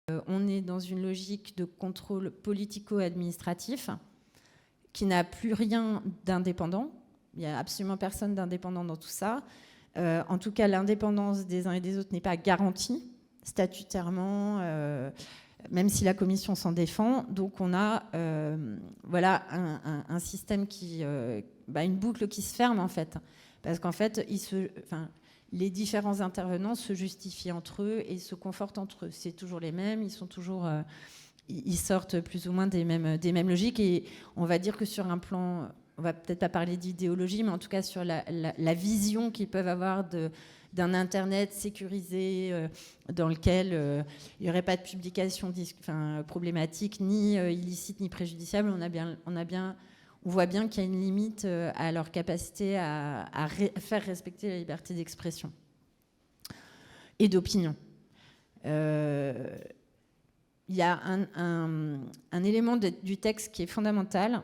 on est dans une logique de contrôle politico-administratif qui n'a plus rien d'indépendant. Il n'y a absolument personne d'indépendant dans tout ça. En tout cas, l'indépendance des uns et des autres n'est pas garantie statutairement, même si la Commission s'en défend. Donc on a voilà, un système qui... une boucle qui se ferme, en fait. Parce qu'en fait, les différents intervenants se justifient entre eux et se confortent entre eux. C'est toujours les mêmes, ils sont toujours... ils sortent plus ou moins des mêmes logiques. Et on va dire que sur un plan... On va peut-être pas parler d'idéologie, mais en tout cas sur la vision qu'ils peuvent avoir d'un Internet sécurisé dans lequel il n'y aurait pas de publication problématique, ni illicite, ni préjudiciable. On voit bien qu'il y a une limite à leur capacité à faire respecter la liberté d'expression et d'opinion. Il y a un élément du texte qui est fondamental.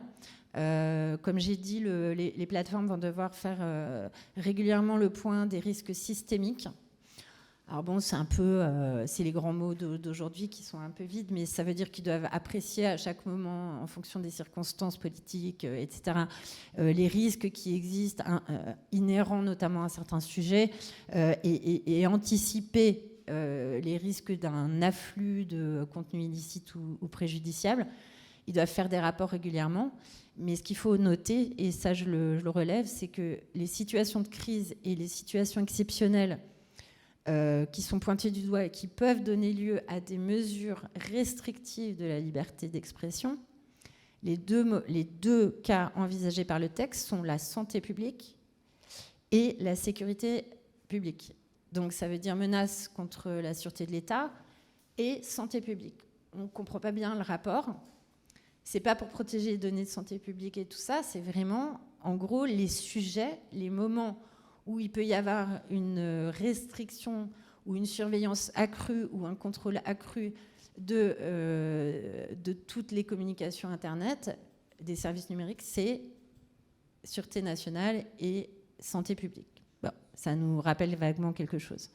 Comme j'ai dit, les plateformes vont devoir faire régulièrement le point des risques systémiques. Alors bon, c'est les grands mots d'aujourd'hui qui sont un peu vides, mais ça veut dire qu'ils doivent apprécier à chaque moment, en fonction des circonstances politiques, etc., les risques qui existent, inhérents notamment à certains sujets, et anticiper les risques d'un afflux de contenus illicites ou préjudiciables. Ils doivent faire des rapports régulièrement. Mais ce qu'il faut noter, et ça je le relève, c'est que les situations de crise et les situations exceptionnelles qui sont pointées du doigt et qui peuvent donner lieu à des mesures restrictives de la liberté d'expression, les deux cas envisagés par le texte sont la santé publique et la sécurité publique. Donc ça veut dire menace contre la sûreté de l'État et santé publique. On ne comprend pas bien le rapport. C'est pas pour protéger les données de santé publique et tout ça, c'est vraiment, en gros, les sujets, les moments où il peut y avoir une restriction ou une surveillance accrue ou un contrôle accru de toutes les communications Internet, des services numériques, c'est sûreté nationale et santé publique. Bon, ça nous rappelle vaguement quelque chose.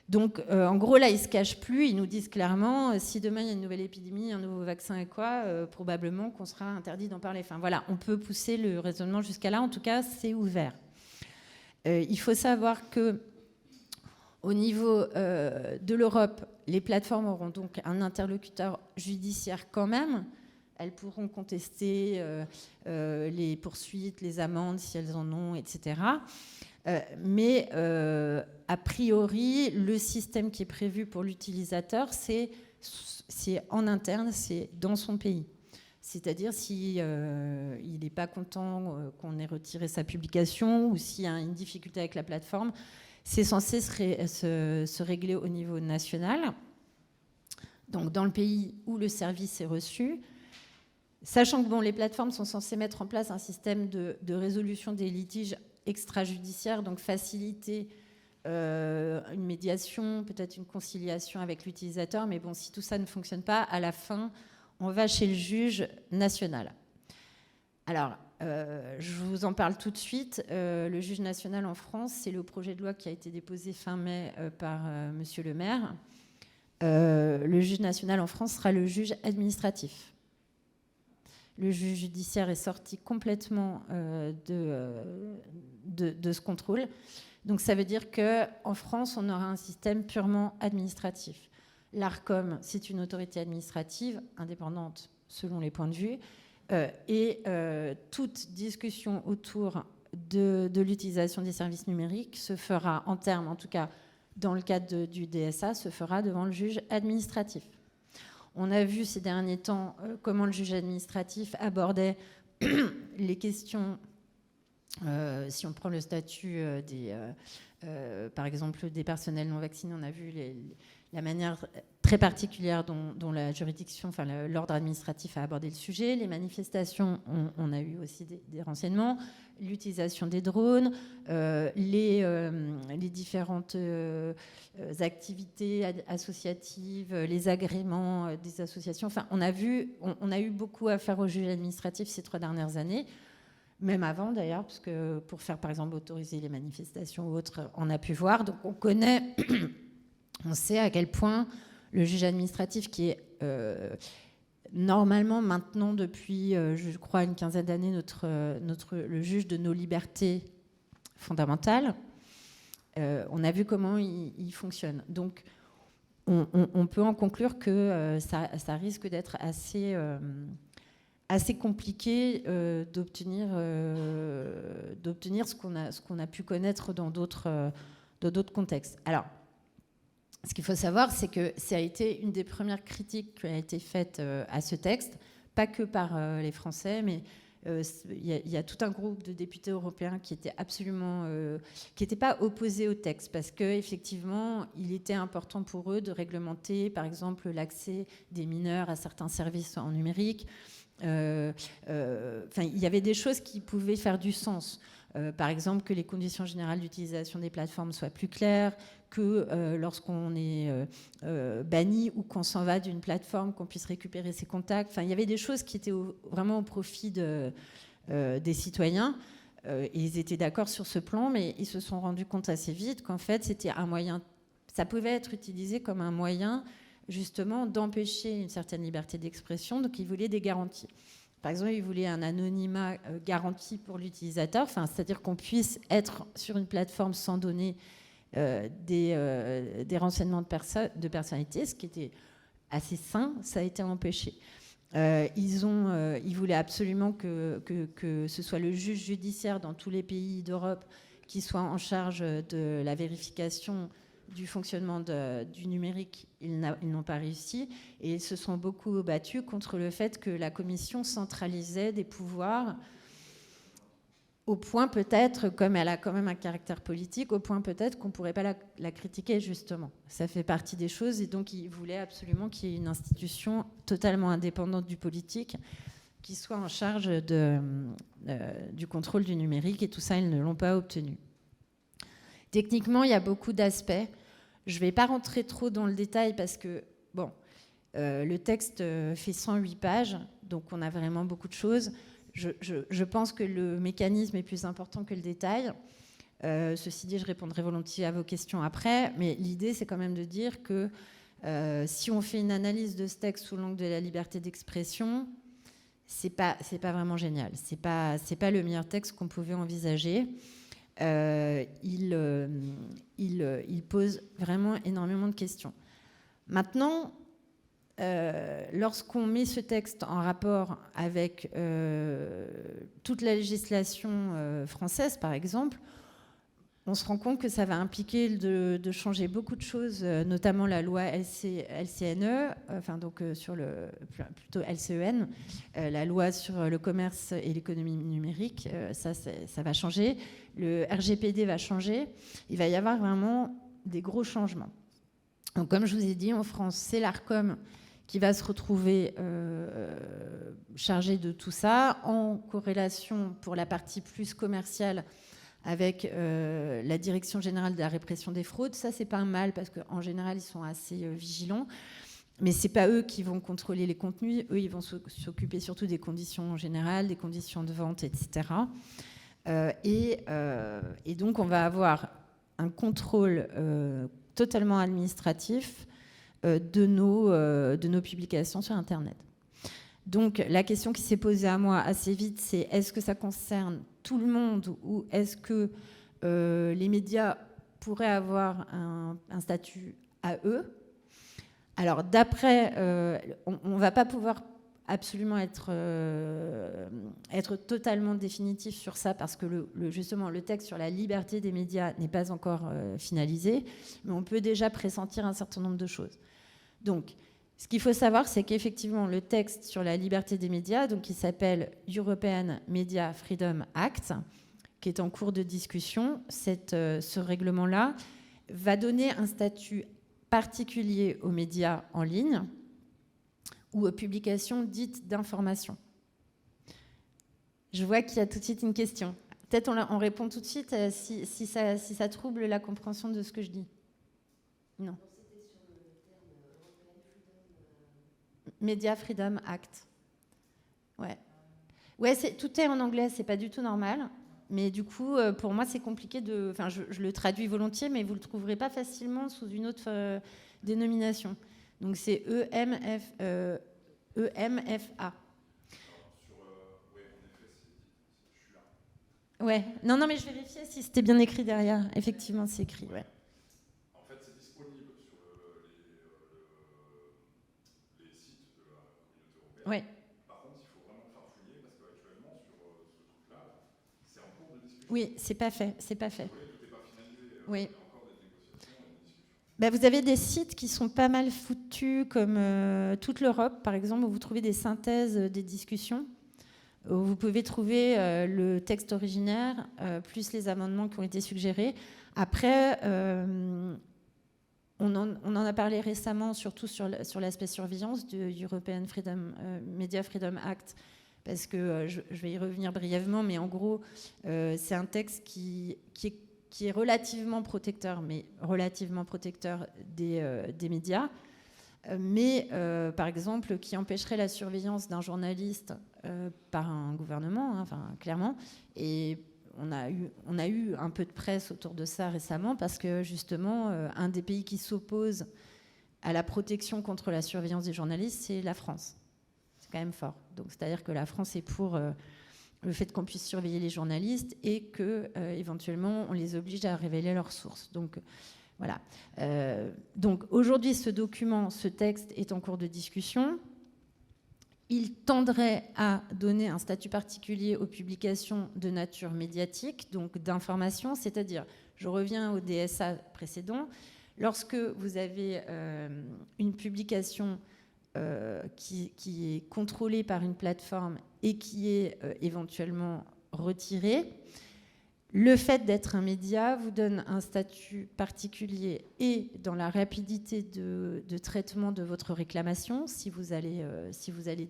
Donc, en gros, là, ils ne se cachent plus. Ils nous disent clairement, si demain, il y a une nouvelle épidémie, un nouveau vaccin et quoi, probablement qu'on sera interdit d'en parler. Enfin, voilà, on peut pousser le raisonnement jusqu'à là. En tout cas, c'est ouvert. Il faut savoir qu'au niveau de l'Europe, les plateformes auront donc un interlocuteur judiciaire quand même. Elles pourront contester les poursuites, les amendes, si elles en ont, etc. Mais a priori, le système qui est prévu pour l'utilisateur, c'est en interne, c'est dans son pays. C'est-à-dire si il n'est pas content qu'on ait retiré sa publication ou s'il y a une difficulté avec la plateforme, c'est censé se régler au niveau national, donc dans le pays où le service est reçu. Sachant que les plateformes sont censées mettre en place un système de résolution des litiges extrajudiciaire, donc faciliter une médiation, peut-être une conciliation avec l'utilisateur. Mais bon, si tout ça ne fonctionne pas, à la fin, on va chez le juge national. Alors, je vous en parle tout de suite. Le juge national en France, c'est le projet de loi qui a été déposé fin mai par Monsieur le maire. Le juge national en France sera le juge administratif. Le juge judiciaire est sorti complètement de ce contrôle. Donc ça veut dire qu'en France, on aura un système purement administratif. L'Arcom, c'est une autorité administrative indépendante selon les points de vue. Et toute discussion autour de l'utilisation des services numériques se fera, en termes, en tout cas dans le cadre du DSA, se fera devant le juge administratif. On a vu ces derniers temps comment le juge administratif abordait les questions, si on prend le statut par exemple des personnels non vaccinés, on a vu la manière très particulière dont la juridiction, enfin l'ordre administratif a abordé le sujet, les manifestations, on a eu aussi des renseignements, l'utilisation des drones, les différentes activités associatives, les agréments des associations. Enfin, on a eu beaucoup à faire au juge administratif ces 3 dernières années, même avant d'ailleurs, parce que pour faire par exemple autoriser les manifestations ou autres, on a pu voir. Donc on connaît, on sait à quel point le juge administratif qui est normalement maintenant depuis, je crois, une quinzaine d'années, le juge de nos libertés fondamentales. On a vu comment il fonctionne. Donc, on peut en conclure que ça risque d'être assez compliqué d'obtenir ce qu'on a pu connaître dans d'autres contextes. Alors, ce qu'il faut savoir, c'est que ça a été une des premières critiques qui a été faite à ce texte, pas que par les Français, mais il y a tout un groupe de députés européens qui étaient qui n'étaient pas opposés au texte, parce qu'effectivement, il était important pour eux de réglementer, par exemple, l'accès des mineurs à certains services en numérique. Il y avait des choses qui pouvaient faire du sens. Par exemple, que les conditions générales d'utilisation des plateformes soient plus claires, que lorsqu'on est banni ou qu'on s'en va d'une plateforme, qu'on puisse récupérer ses contacts. Enfin, il y avait des choses qui étaient vraiment au profit des citoyens. Et ils étaient d'accord sur ce plan, mais ils se sont rendus compte assez vite qu'en fait, c'était un moyen, ça pouvait être utilisé comme un moyen justement d'empêcher une certaine liberté d'expression. Donc, ils voulaient des garanties. Par exemple, ils voulaient un anonymat garanti pour l'utilisateur, c'est-à-dire qu'on puisse être sur une plateforme sans donner des renseignements de personnalité, ce qui était assez sain. Ça a été empêché. Ils voulaient absolument que ce soit le juge judiciaire dans tous les pays d'Europe qui soit en charge de la vérification du fonctionnement du numérique. Ils n'ont pas réussi, et ils se sont beaucoup battus contre le fait que la Commission centralisait des pouvoirs au point peut-être, comme elle a quand même un caractère politique, au point peut-être qu'on ne pourrait pas la critiquer justement. Ça fait partie des choses, et donc ils voulaient absolument qu'il y ait une institution totalement indépendante du politique qui soit en charge du contrôle du numérique, et tout ça, ils ne l'ont pas obtenu. Techniquement, il y a beaucoup d'aspects. Je ne vais pas rentrer trop dans le détail parce que, bon, le texte fait 108 pages, donc on a vraiment beaucoup de choses. Je pense que le mécanisme est plus important que le détail. Ceci dit, je répondrai volontiers à vos questions après, mais l'idée, c'est quand même de dire que si on fait une analyse de ce texte sous l'angle de la liberté d'expression, c'est pas vraiment génial. C'est pas le meilleur texte qu'on pouvait envisager. Il pose vraiment énormément de questions. Maintenant, lorsqu'on met ce texte en rapport avec toute la législation française, par exemple, on se rend compte que ça va impliquer de changer beaucoup de choses, notamment la loi LCNE, plutôt LCEN, la loi sur le commerce et l'économie numérique. Ça va changer. Le RGPD va changer. Il va y avoir vraiment des gros changements. Donc, comme je vous ai dit, en France, c'est l'Arcom qui va se retrouver chargé de tout ça, en corrélation pour la partie plus commerciale avec la Direction générale de la répression des fraudes. Ça, c'est pas un mal, parce qu'en général, ils sont assez vigilants. Mais c'est pas eux qui vont contrôler les contenus. Eux, ils vont s'occuper surtout des conditions générales, des conditions de vente, etc. Et donc, on va avoir un contrôle totalement administratif de nos publications sur Internet. Donc, la question qui s'est posée à moi assez vite, c'est est-ce que ça concerne tout le monde, ou est-ce que les médias pourraient avoir un statut à eux? Alors, d'après, on ne va pas pouvoir absolument être totalement définitif sur ça, parce que justement, le texte sur la liberté des médias n'est pas encore finalisé, mais on peut déjà pressentir un certain nombre de choses. Donc, ce qu'il faut savoir, c'est qu'effectivement, le texte sur la liberté des médias, donc, qui s'appelle European Media Freedom Act, qui est en cours de discussion, ce règlement-là va donner un statut particulier aux médias en ligne ou aux publications dites d'information. Je vois qu'il y a tout de suite une question. Peut-être on répond tout de suite si ça trouble la compréhension de ce que je dis. Non. Media Freedom Act. Ouais, tout est en anglais, c'est pas du tout normal. Mais du coup, pour moi, c'est compliqué de... Enfin, je le traduis volontiers, mais vous le trouverez pas facilement sous une autre dénomination. Donc c'est EMFA. Ouais, non, mais je vérifiais si c'était bien écrit derrière. Effectivement, c'est écrit, ouais. En fait, c'est disponible sur les sites de la communauté européenne. Ouais. Par contre, il faut vraiment farfouiller parce qu'actuellement, sur ce truc-là, c'est en cours de discussion. Oui, c'est pas fait. Oui, tout n'est pas finalisé. Oui. Il y a encore des négociations et des discussions. Vous avez des sites qui sont pas mal foutus, comme toute l'Europe, par exemple, où vous trouvez des synthèses des discussions. Vous pouvez trouver le texte originaire, plus les amendements qui ont été suggérés. Après, on en a parlé récemment, surtout sur l'aspect surveillance du European Media Freedom Act, parce que je vais y revenir brièvement, mais en gros, c'est un texte qui est relativement protecteur, mais relativement protecteur des médias, mais par exemple qui empêcherait la surveillance d'un journaliste par un gouvernement, clairement. Et on a eu un peu de presse autour de ça récemment parce que justement, un des pays qui s'oppose à la protection contre la surveillance des journalistes, c'est la France. C'est quand même fort. Donc, c'est-à-dire que la France est pour le fait qu'on puisse surveiller les journalistes et que éventuellement on les oblige à révéler leurs sources. Donc voilà. Donc aujourd'hui, ce texte est en cours de discussion. Il tendrait à donner un statut particulier aux publications de nature médiatique, donc d'information, c'est-à-dire, je reviens au DSA précédent, lorsque vous avez une publication qui est contrôlée par une plateforme et qui est éventuellement retirée, le fait d'être un média vous donne un statut particulier et dans la rapidité de traitement de votre réclamation, si vous allez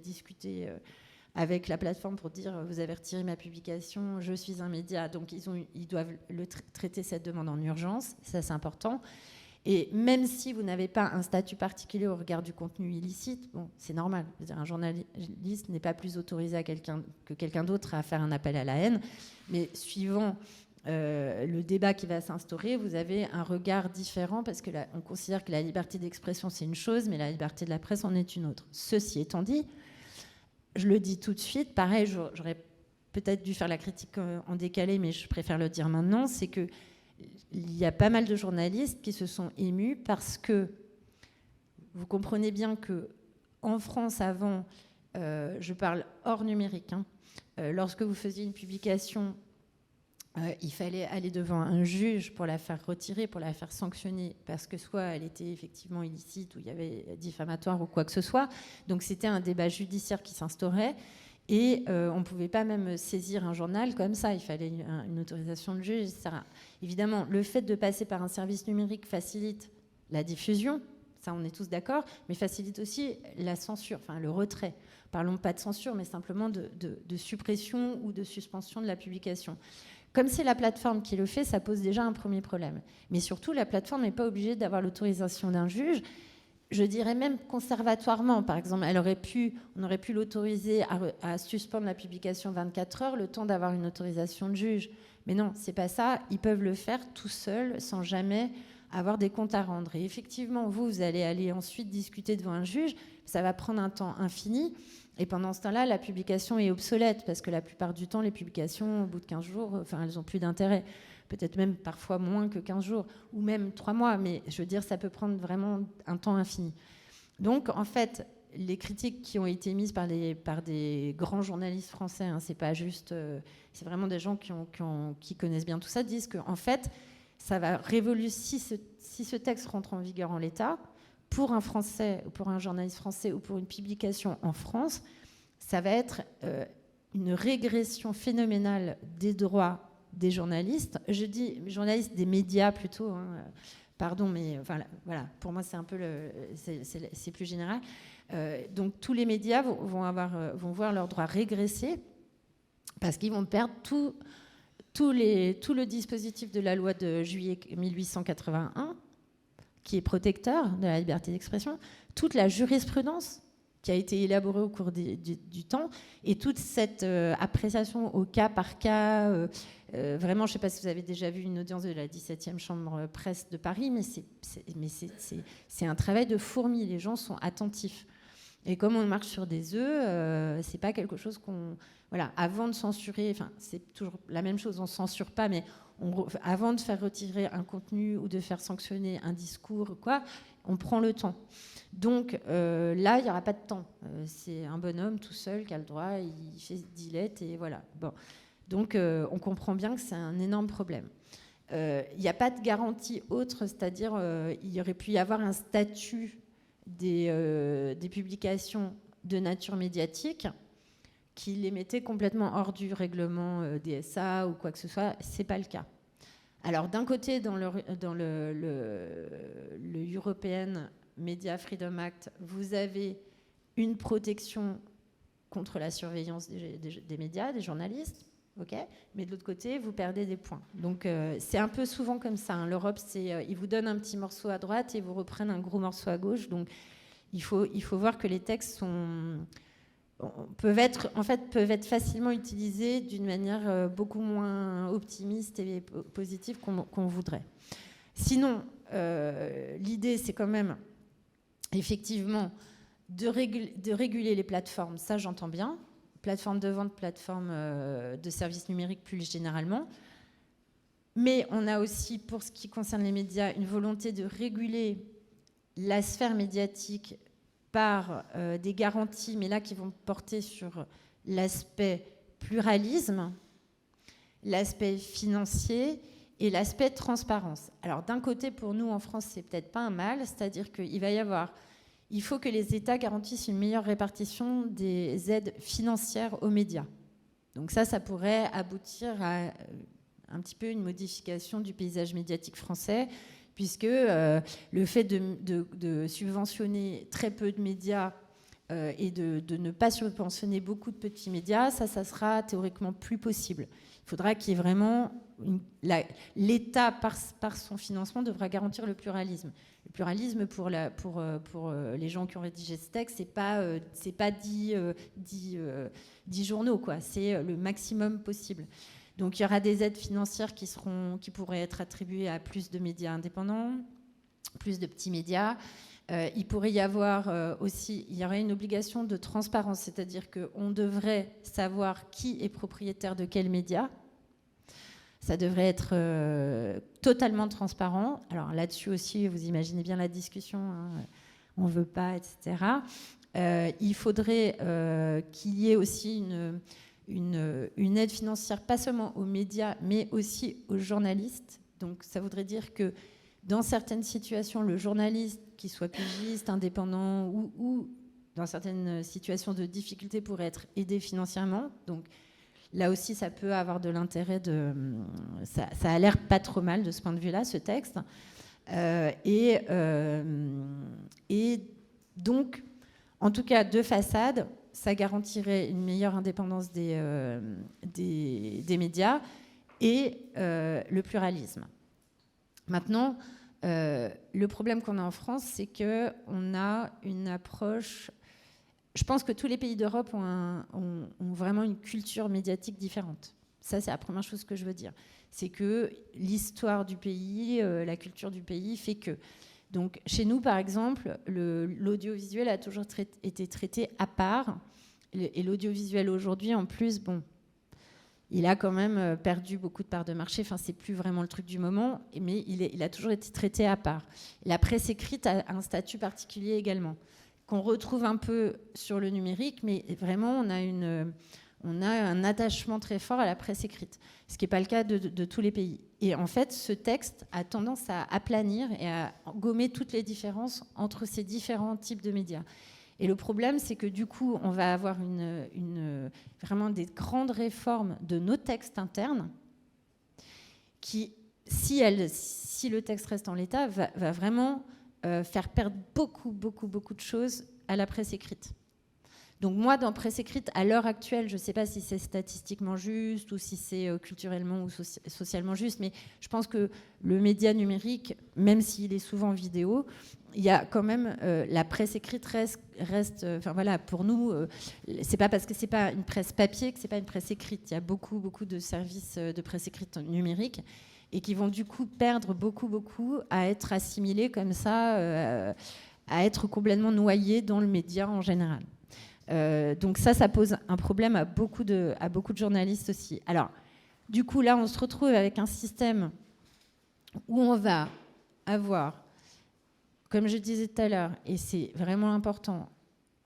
discuter avec la plateforme pour dire vous avez retiré ma publication, je suis un média, donc ils doivent traiter cette demande en urgence, ça c'est important. Et même si vous n'avez pas un statut particulier au regard du contenu illicite, bon, c'est normal. Un journaliste n'est pas plus autorisé que quelqu'un d'autre à faire un appel à la haine. Mais suivant le débat qui va s'instaurer, vous avez un regard différent parce que on considère que la liberté d'expression, c'est une chose, mais la liberté de la presse en est une autre. Ceci étant dit, je le dis tout de suite, pareil, j'aurais peut-être dû faire la critique en décalé, mais je préfère le dire maintenant, c'est que il y a pas mal de journalistes qui se sont émus parce que vous comprenez bien que en France avant, je parle hors numérique, lorsque vous faisiez une publication, il fallait aller devant un juge pour la faire retirer, pour la faire sanctionner, parce que soit elle était effectivement illicite ou il y avait diffamatoire ou quoi que ce soit. Donc c'était un débat judiciaire qui s'instaurait. Et on ne pouvait pas même saisir un journal comme ça, il fallait une autorisation de juge, etc. Évidemment, le fait de passer par un service numérique facilite la diffusion, ça on est tous d'accord, mais facilite aussi la censure, enfin le retrait. Parlons pas de censure, mais simplement de suppression ou de suspension de la publication. Comme c'est la plateforme qui le fait, ça pose déjà un premier problème. Mais surtout, la plateforme n'est pas obligée d'avoir l'autorisation d'un juge. Je dirais même conservatoirement, par exemple, on aurait pu l'autoriser à suspendre la publication 24 heures, le temps d'avoir une autorisation de juge. Mais non, c'est pas ça. Ils peuvent le faire tout seuls, sans jamais avoir des comptes à rendre. Et effectivement, vous allez aller ensuite discuter devant un juge. Ça va prendre un temps infini. Et pendant ce temps-là, la publication est obsolète, parce que la plupart du temps, les publications, au bout de 15 jours, elles n'ont plus d'intérêt. Peut-être même parfois moins que 15 jours, ou même 3 mois, mais je veux dire, ça peut prendre vraiment un temps infini. Donc, en fait, les critiques qui ont été émises par des grands journalistes français, c'est pas juste, c'est vraiment des gens qui connaissent bien tout ça, disent qu'en fait, ça va révolutionner, si ce texte rentre en vigueur en l'état, pour un Français, pour un journaliste français ou pour une publication en France, ça va être une régression phénoménale des droits des journalistes, je dis journalistes des médias plutôt, pardon, mais voilà, pour moi c'est un peu c'est plus général. Donc tous les médias vont voir leurs droits régresser parce qu'ils vont perdre tout le dispositif de la loi de juillet 1881 qui est protecteur de la liberté d'expression, toute la jurisprudence qui a été élaboré au cours du temps. Et toute cette appréciation au cas par cas, vraiment, je ne sais pas si vous avez déjà vu une audience de la 17e chambre presse de Paris, mais c'est un travail de fourmi. Les gens sont attentifs. Et comme on marche sur des œufs, c'est pas quelque chose qu'on... Voilà, avant de censurer, enfin, c'est toujours la même chose, on ne censure pas, mais avant de faire retirer un contenu ou de faire sanctionner un discours ou quoi, on prend le temps. Donc là, il n'y aura pas de temps. C'est un bonhomme tout seul qui a le droit, il fait 10 lettres et voilà. Bon. Donc on comprend bien que c'est un énorme problème. Il n'y a pas de garantie autre, c'est-à-dire il y aurait pu y avoir un statut des publications de nature médiatique qui les mettait complètement hors du règlement DSA ou quoi que ce soit. C'est pas le cas. Alors d'un côté, dans le European Media Freedom Act, vous avez une protection contre la surveillance des médias, des journalistes, okay, mais de l'autre côté, vous perdez des points. Donc c'est un peu souvent comme ça. Hein. L'Europe, ils vous donnent un petit morceau à droite et vous reprennent un gros morceau à gauche. Donc il faut voir que les textes peuvent être facilement utilisés d'une manière beaucoup moins optimiste et positive qu'on voudrait. Sinon, l'idée, c'est quand même effectivement de réguler les plateformes. Ça, j'entends bien. Plateformes de vente, plateformes de services numériques plus généralement. Mais on a aussi, pour ce qui concerne les médias, une volonté de réguler la sphère médiatique par des garanties, mais là qui vont porter sur l'aspect pluralisme, l'aspect financier et l'aspect transparence. Alors d'un côté, pour nous en France, c'est peut-être pas un mal, c'est-à-dire il faut que les États garantissent une meilleure répartition des aides financières aux médias. Donc ça pourrait aboutir à un petit peu une modification du paysage médiatique français, puisque le fait de subventionner très peu de médias et de ne pas subventionner beaucoup de petits médias, ça sera théoriquement plus possible. Il faudra qu'il y ait vraiment... L'État, par son financement, devra garantir le pluralisme. Le pluralisme, pour les gens qui ont rédigé ce texte, c'est pas 10 journaux, quoi. C'est le maximum possible. Donc il y aura des aides financières qui pourraient être attribuées à plus de médias indépendants, plus de petits médias. Il pourrait y avoir aussi, il y aurait une obligation de transparence, c'est-à-dire qu'on devrait savoir qui est propriétaire de quel média. Ça devrait être totalement transparent. Alors là-dessus aussi, vous imaginez bien la discussion, hein, on ne veut pas, etc. Il faudrait qu'il y ait aussi une aide financière, pas seulement aux médias, mais aussi aux journalistes. Donc ça voudrait dire que dans certaines situations, le journaliste, qu'il soit pigiste, indépendant ou dans certaines situations de difficulté, pourrait être aidé financièrement. Donc là aussi, ça peut avoir de l'intérêt. Ça a l'air pas trop mal de ce point de vue-là, ce texte. Et donc, en tout cas, de façade, ça garantirait une meilleure indépendance des médias et le pluralisme. Maintenant, le problème qu'on a en France, c'est qu'on a une approche... Je pense que tous les pays d'Europe ont vraiment une culture médiatique différente. Ça, c'est la première chose que je veux dire. C'est que l'histoire du pays, la culture du pays fait que... Donc, chez nous, par exemple, l'audiovisuel a toujours été traité à part. Et l'audiovisuel aujourd'hui, en plus, bon, il a quand même perdu beaucoup de parts de marché. Enfin, c'est plus vraiment le truc du moment, mais il a toujours été traité à part. La presse écrite a un statut particulier également, qu'on retrouve un peu sur le numérique, mais vraiment, on a un attachement très fort à la presse écrite, ce qui n'est pas le cas de tous les pays. Et en fait, ce texte a tendance à aplanir et à gommer toutes les différences entre ces différents types de médias. Et le problème, c'est que du coup, on va avoir vraiment des grandes réformes de nos textes internes qui, si le texte reste en l'état, va vraiment faire perdre beaucoup de choses à la presse écrite. Donc moi, dans presse écrite, à l'heure actuelle, je ne sais pas si c'est statistiquement juste ou si c'est culturellement ou socialement juste, mais je pense que le média numérique, même s'il est souvent vidéo, il y a quand même la presse écrite reste enfin voilà, pour nous, c'est pas parce que c'est pas une presse papier que c'est pas une presse écrite. Il y a beaucoup de services de presse écrite numérique et qui vont du coup perdre beaucoup à être assimilés comme ça, à être complètement noyés dans le média en général. Donc ça pose un problème à beaucoup de journalistes aussi. Alors, du coup, là, on se retrouve avec un système où on va avoir, comme je disais tout à l'heure, et c'est vraiment important,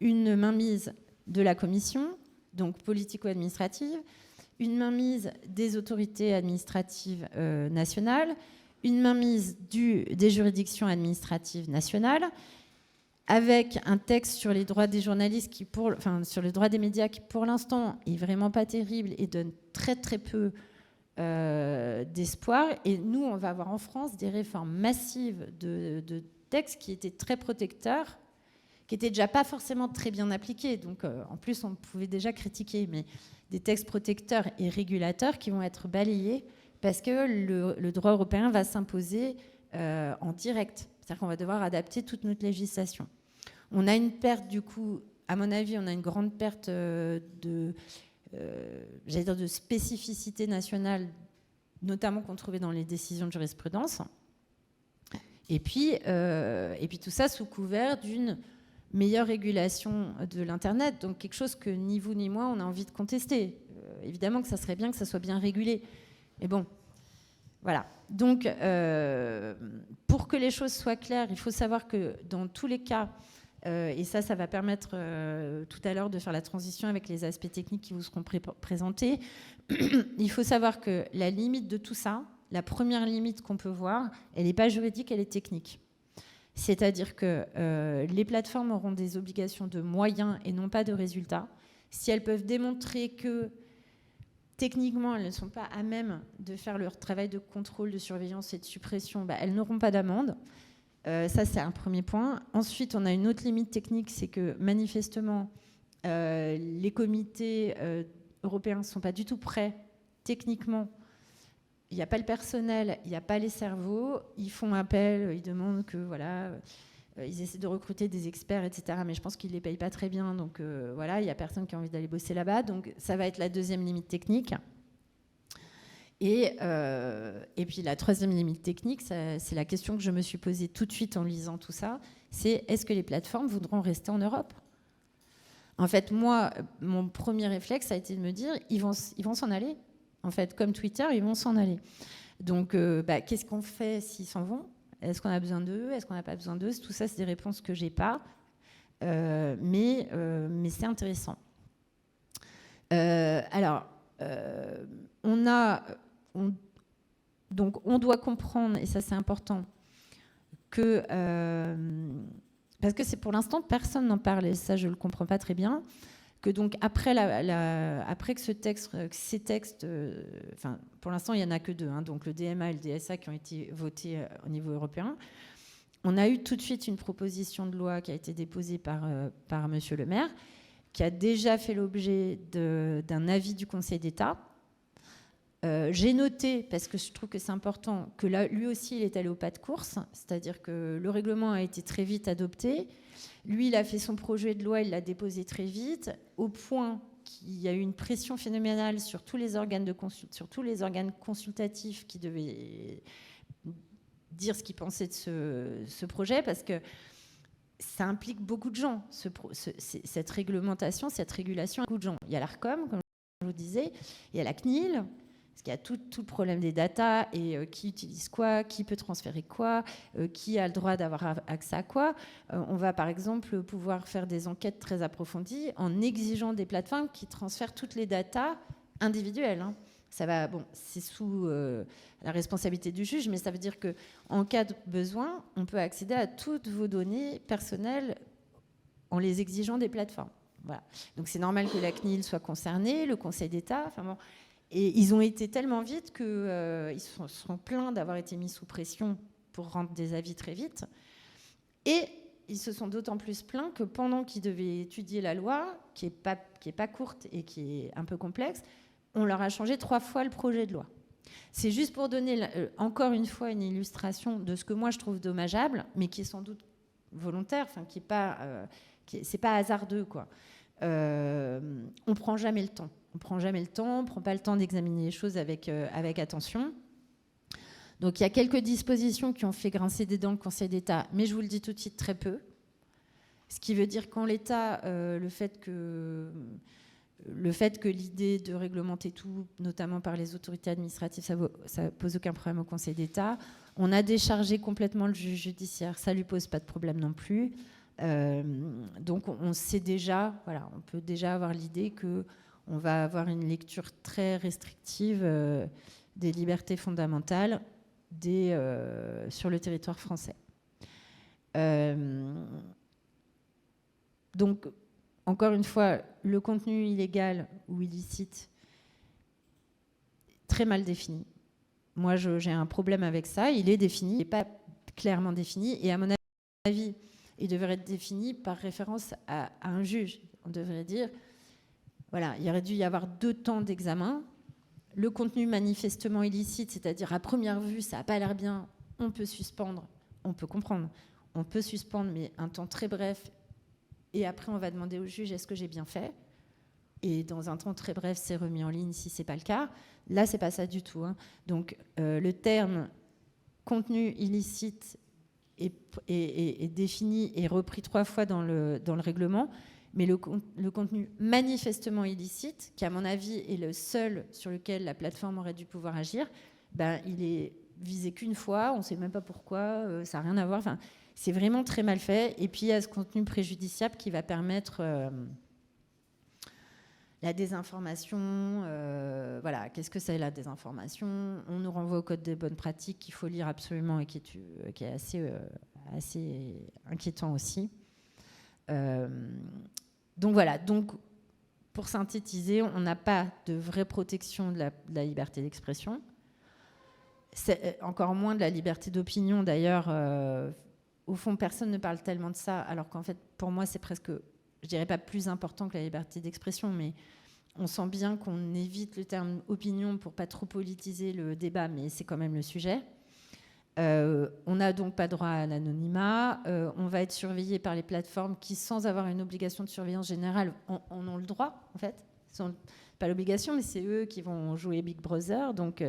une mainmise de la commission, donc politico-administrative, une mainmise des autorités administratives nationales, une mainmise des juridictions administratives nationales, avec un texte sur les droits des journalistes, sur les droits des médias qui, pour l'instant, est vraiment pas terrible et donne très peu d'espoir. Et nous, on va avoir en France des réformes massives de textes qui étaient très protecteurs, qui étaient déjà pas forcément très bien appliqués. Donc, en plus, on pouvait déjà critiquer, mais des textes protecteurs et régulateurs qui vont être balayés parce que le droit européen va s'imposer en direct. C'est-à-dire qu'on va devoir adapter toute notre législation. On a une perte, du coup, à mon avis, on a une grande perte de spécificité nationale, notamment qu'on trouvait dans les décisions de jurisprudence. Et puis tout ça sous couvert d'une meilleure régulation de l'Internet, donc quelque chose que ni vous ni moi, on a envie de contester. Évidemment que ça serait bien que ça soit bien régulé. Mais bon, voilà. Donc, pour que les choses soient claires, il faut savoir que dans tous les cas, et ça va permettre tout à l'heure de faire la transition avec les aspects techniques qui vous seront présentés, il faut savoir que la limite de tout ça, la première limite qu'on peut voir, elle n'est pas juridique, elle est technique. C'est-à-dire que les plateformes auront des obligations de moyens et non pas de résultats. Si elles peuvent démontrer que techniquement, elles ne sont pas à même de faire leur travail de contrôle, de surveillance et de suppression, elles n'auront pas d'amende. Ça, c'est un premier point. Ensuite, on a une autre limite technique, c'est que manifestement, les comités européens ne sont pas du tout prêts techniquement. Il n'y a pas le personnel, il n'y a pas les cerveaux. Ils font appel, ils demandent que, voilà, ils essaient de recruter des experts, etc. Mais je pense qu'ils ne les payent pas très bien. Donc, voilà, il n'y a personne qui a envie d'aller bosser là-bas. Donc, ça va être la deuxième limite technique. Et puis la troisième limite technique, c'est la question que je me suis posée tout de suite en lisant tout ça, c'est est-ce que les plateformes voudront rester en Europe ? En fait, moi, mon premier réflexe a été de me dire, ils vont s'en aller. En fait, comme Twitter, ils vont s'en aller. Donc, qu'est-ce qu'on fait s'ils s'en vont ? Est-ce qu'on a besoin d'eux ? Est-ce qu'on n'a pas besoin d'eux ? Tout ça, c'est des réponses que je n'ai pas. Mais c'est intéressant. Donc on doit comprendre, et ça c'est important, que parce que c'est pour l'instant personne n'en parle, et ça je le comprends pas très bien, que donc après que ces textes, enfin pour l'instant il y en a que deux, hein, donc le DMA et le DSA qui ont été votés au niveau européen. On a eu tout de suite une proposition de loi qui a été déposée par Monsieur le maire, qui a déjà fait l'objet d'un avis du Conseil d'État. J'ai noté, parce que je trouve que c'est important, que là, lui aussi, il est allé au pas de course, c'est-à-dire que le règlement a été très vite adopté. Lui, il a fait son projet de loi, il l'a déposé très vite, au point qu'il y a eu une pression phénoménale sur tous les organes consultatifs qui devaient dire ce qu'ils pensaient de ce projet, parce que ça implique beaucoup de gens, cette réglementation, cette régulation, beaucoup de gens. Il y a l'ARCOM, comme je vous disais, il y a la CNIL, parce qu'il y a tout le problème des datas et qui utilise quoi, qui peut transférer quoi, qui a le droit d'avoir accès à quoi. On va par exemple pouvoir faire des enquêtes très approfondies en exigeant des plateformes qui transfèrent toutes les datas individuelles. Hein. Ça va, bon, c'est sous la responsabilité du juge, mais ça veut dire qu'en cas de besoin, on peut accéder à toutes vos données personnelles en les exigeant des plateformes. Voilà. Donc c'est normal que la CNIL soit concernée, le Conseil d'État, enfin bon. Et ils ont été tellement vite qu'ils se sont plaints d'avoir été mis sous pression pour rendre des avis très vite. Et ils se sont d'autant plus plaints que pendant qu'ils devaient étudier la loi, qui est pas courte et qui est un peu complexe, on leur a changé 3 fois le projet de loi. C'est juste pour donner encore une fois une illustration de ce que moi je trouve dommageable, mais qui est sans doute volontaire, enfin qui est pas, c'est pas hasardeux quoi. On prend jamais le temps. On prend pas le temps d'examiner les choses avec attention. Donc il y a quelques dispositions qui ont fait grincer des dents le Conseil d'État, mais je vous le dis tout de suite, très peu. Ce qui veut dire qu'en l'état, le fait que l'idée de réglementer tout, notamment par les autorités administratives, ça pose aucun problème au Conseil d'État. On a déchargé complètement le juge judiciaire, ça lui pose pas de problème non plus. Donc on sait déjà, voilà, on peut déjà avoir l'idée que on va avoir une lecture très restrictive des libertés fondamentales sur le territoire français. Donc, encore une fois, le contenu illégal ou illicite, très mal défini. Moi, j'ai un problème avec ça. Il est défini, il n'est pas clairement défini. Et à mon avis, il devrait être défini par référence à un juge. On devrait dire, voilà, il aurait dû y avoir 2 temps d'examen. Le contenu manifestement illicite, c'est-à-dire à première vue, ça n'a pas l'air bien, on peut suspendre, on peut comprendre. On peut suspendre, mais un temps très bref. Et après, on va demander au juge, est-ce que j'ai bien fait ? Et dans un temps très bref, c'est remis en ligne si ce n'est pas le cas. Là, ce n'est pas ça du tout. Hein. Donc, le terme contenu illicite est défini et repris 3 fois dans le règlement. Mais le contenu manifestement illicite, qui à mon avis est le seul sur lequel la plateforme aurait dû pouvoir agir, ben, il est visé qu'une fois, on ne sait même pas pourquoi, ça n'a rien à voir. Enfin, c'est vraiment très mal fait. Et puis il y a ce contenu préjudiciable qui va permettre la désinformation. Voilà, qu'est-ce que c'est la désinformation ? On nous renvoie au code des bonnes pratiques qu'il faut lire absolument et qui est assez inquiétant aussi. Donc voilà, donc, pour synthétiser, on n'a pas de vraie protection de la liberté d'expression. Encore moins de la liberté d'opinion. D'ailleurs, au fond, personne ne parle tellement de ça, alors qu'en fait, pour moi, c'est presque, je dirais pas plus important que la liberté d'expression, mais on sent bien qu'on évite le terme opinion pour pas trop politiser le débat, mais c'est quand même le sujet. On n'a donc pas droit à l'anonymat. On va être surveillé par les plateformes qui, sans avoir une obligation de surveillance générale, en ont le droit, en fait. Pas l'obligation, mais c'est eux qui vont jouer Big Brother. Donc,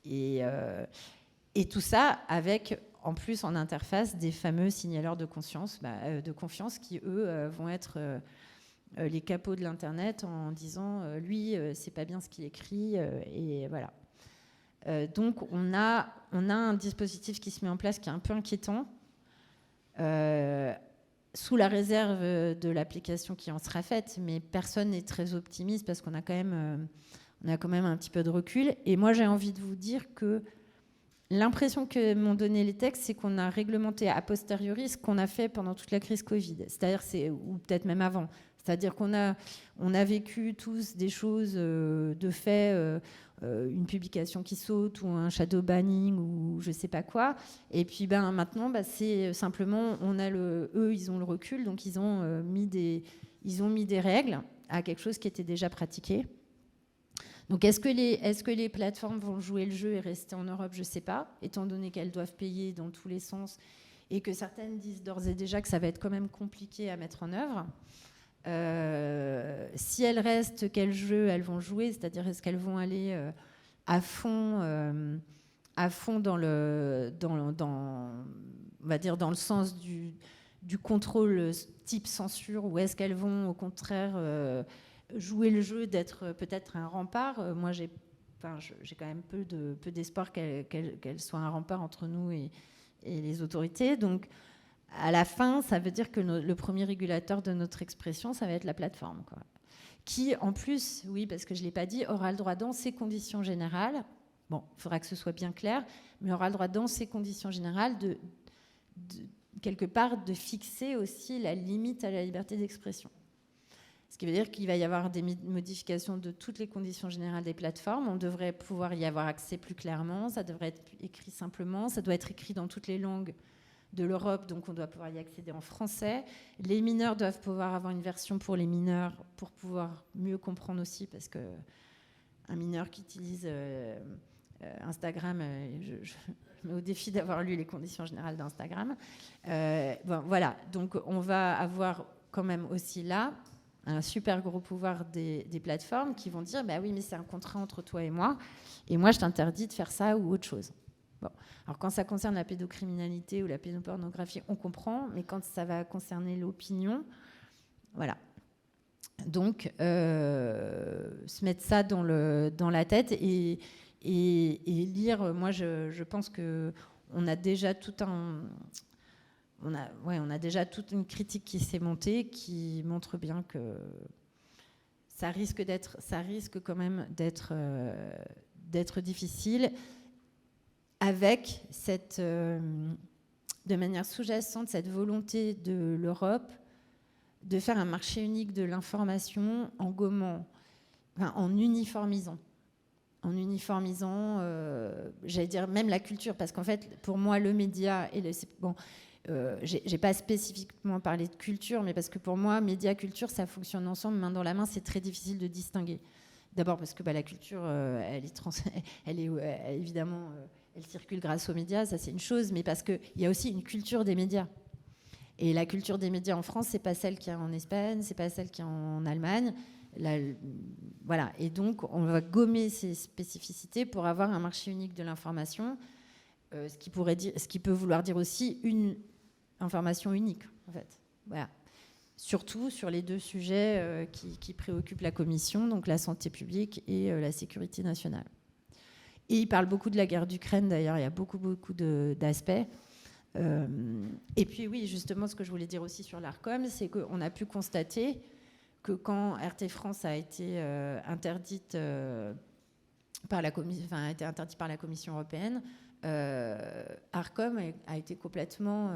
et tout ça avec, en plus, en interface, des fameux signaleurs de confiance qui, eux, vont être les capots de l'Internet en disant « lui, c'est pas bien ce qu'il écrit ». Et voilà. Donc, on a un dispositif qui se met en place qui est un peu inquiétant, sous la réserve de l'application qui en sera faite, mais personne n'est très optimiste parce qu'on a quand même un petit peu de recul. Et moi, j'ai envie de vous dire que l'impression que m'ont donné les textes, c'est qu'on a réglementé a posteriori ce qu'on a fait pendant toute la crise Covid, c'est-à-dire ou peut-être même avant. C'est-à-dire qu'on a vécu tous des choses de fait, une publication qui saute ou un shadow banning ou je sais pas quoi. Et puis maintenant, c'est simplement, eux, ils ont le recul, donc ils ont mis des règles à quelque chose qui était déjà pratiqué. Donc est-ce que les plateformes vont jouer le jeu et rester en Europe ? Je ne sais pas, étant donné qu'elles doivent payer dans tous les sens et que certaines disent d'ores et déjà que ça va être quand même compliqué à mettre en œuvre. Si elles restent, quel jeu elles vont jouer ? C'est-à-dire, est-ce qu'elles vont aller à fond dans on va dire dans le sens du contrôle type censure, ou est-ce qu'elles vont au contraire jouer le jeu d'être peut-être un rempart ? Moi, j'ai quand même peu d'espoir qu'elle soit un rempart entre nous et les autorités. Donc, à la fin, ça veut dire que le premier régulateur de notre expression, ça va être la plateforme, quoi. Qui, en plus, oui, parce que je ne l'ai pas dit, aura le droit dans ses conditions générales, bon, il faudra que ce soit bien clair, mais aura le droit dans ses conditions générales de quelque part, de fixer aussi la limite à la liberté d'expression. Ce qui veut dire qu'il va y avoir des modifications de toutes les conditions générales des plateformes. On devrait pouvoir y avoir accès plus clairement, ça devrait être écrit simplement, ça doit être écrit dans toutes les langues de l'Europe, donc on doit pouvoir y accéder en français. Les mineurs doivent pouvoir avoir une version pour les mineurs pour pouvoir mieux comprendre aussi, parce que un mineur qui utilise Instagram, je mets au défi d'avoir lu les conditions générales d'Instagram. Bon, voilà, donc on va avoir quand même aussi là un super gros pouvoir des plateformes qui vont dire bah oui, mais c'est un contrat entre toi et moi je t'interdis de faire ça ou autre chose. Bon. Alors quand ça concerne la pédocriminalité ou la pédopornographie, on comprend, mais quand ça va concerner l'opinion, voilà. Donc se mettre ça dans la tête et lire. Moi, je pense que on a déjà toute une critique qui s'est montée, qui montre bien que ça risque quand même d'être difficile, avec de manière sous-jacente cette volonté de l'Europe de faire un marché unique de l'information en gommant, en uniformisant. J'allais dire même la culture, parce qu'en fait, pour moi, le média et j'ai pas spécifiquement parlé de culture, mais parce que pour moi, média, culture, ça fonctionne ensemble, main dans la main, c'est très difficile de distinguer. D'abord parce que la culture, évidemment, elle circule grâce aux médias, ça c'est une chose, mais parce qu'il y a aussi une culture des médias. Et la culture des médias en France, c'est pas celle qu'il y a en Espagne, c'est pas celle qu'il y a en Allemagne. Voilà. Et donc, on va gommer ces spécificités pour avoir un marché unique de l'information, ce qui peut vouloir dire aussi une information unique, en fait. Voilà. Surtout sur les deux sujets qui préoccupent la Commission, donc la santé publique et la sécurité nationale. Et il parle beaucoup de la guerre d'Ukraine, d'ailleurs, il y a beaucoup d'aspects. Et puis oui, justement, ce que je voulais dire aussi sur l'Arcom, c'est qu'on a pu constater que quand RT France a été interdite par la Commission européenne, Arcom a été complètement,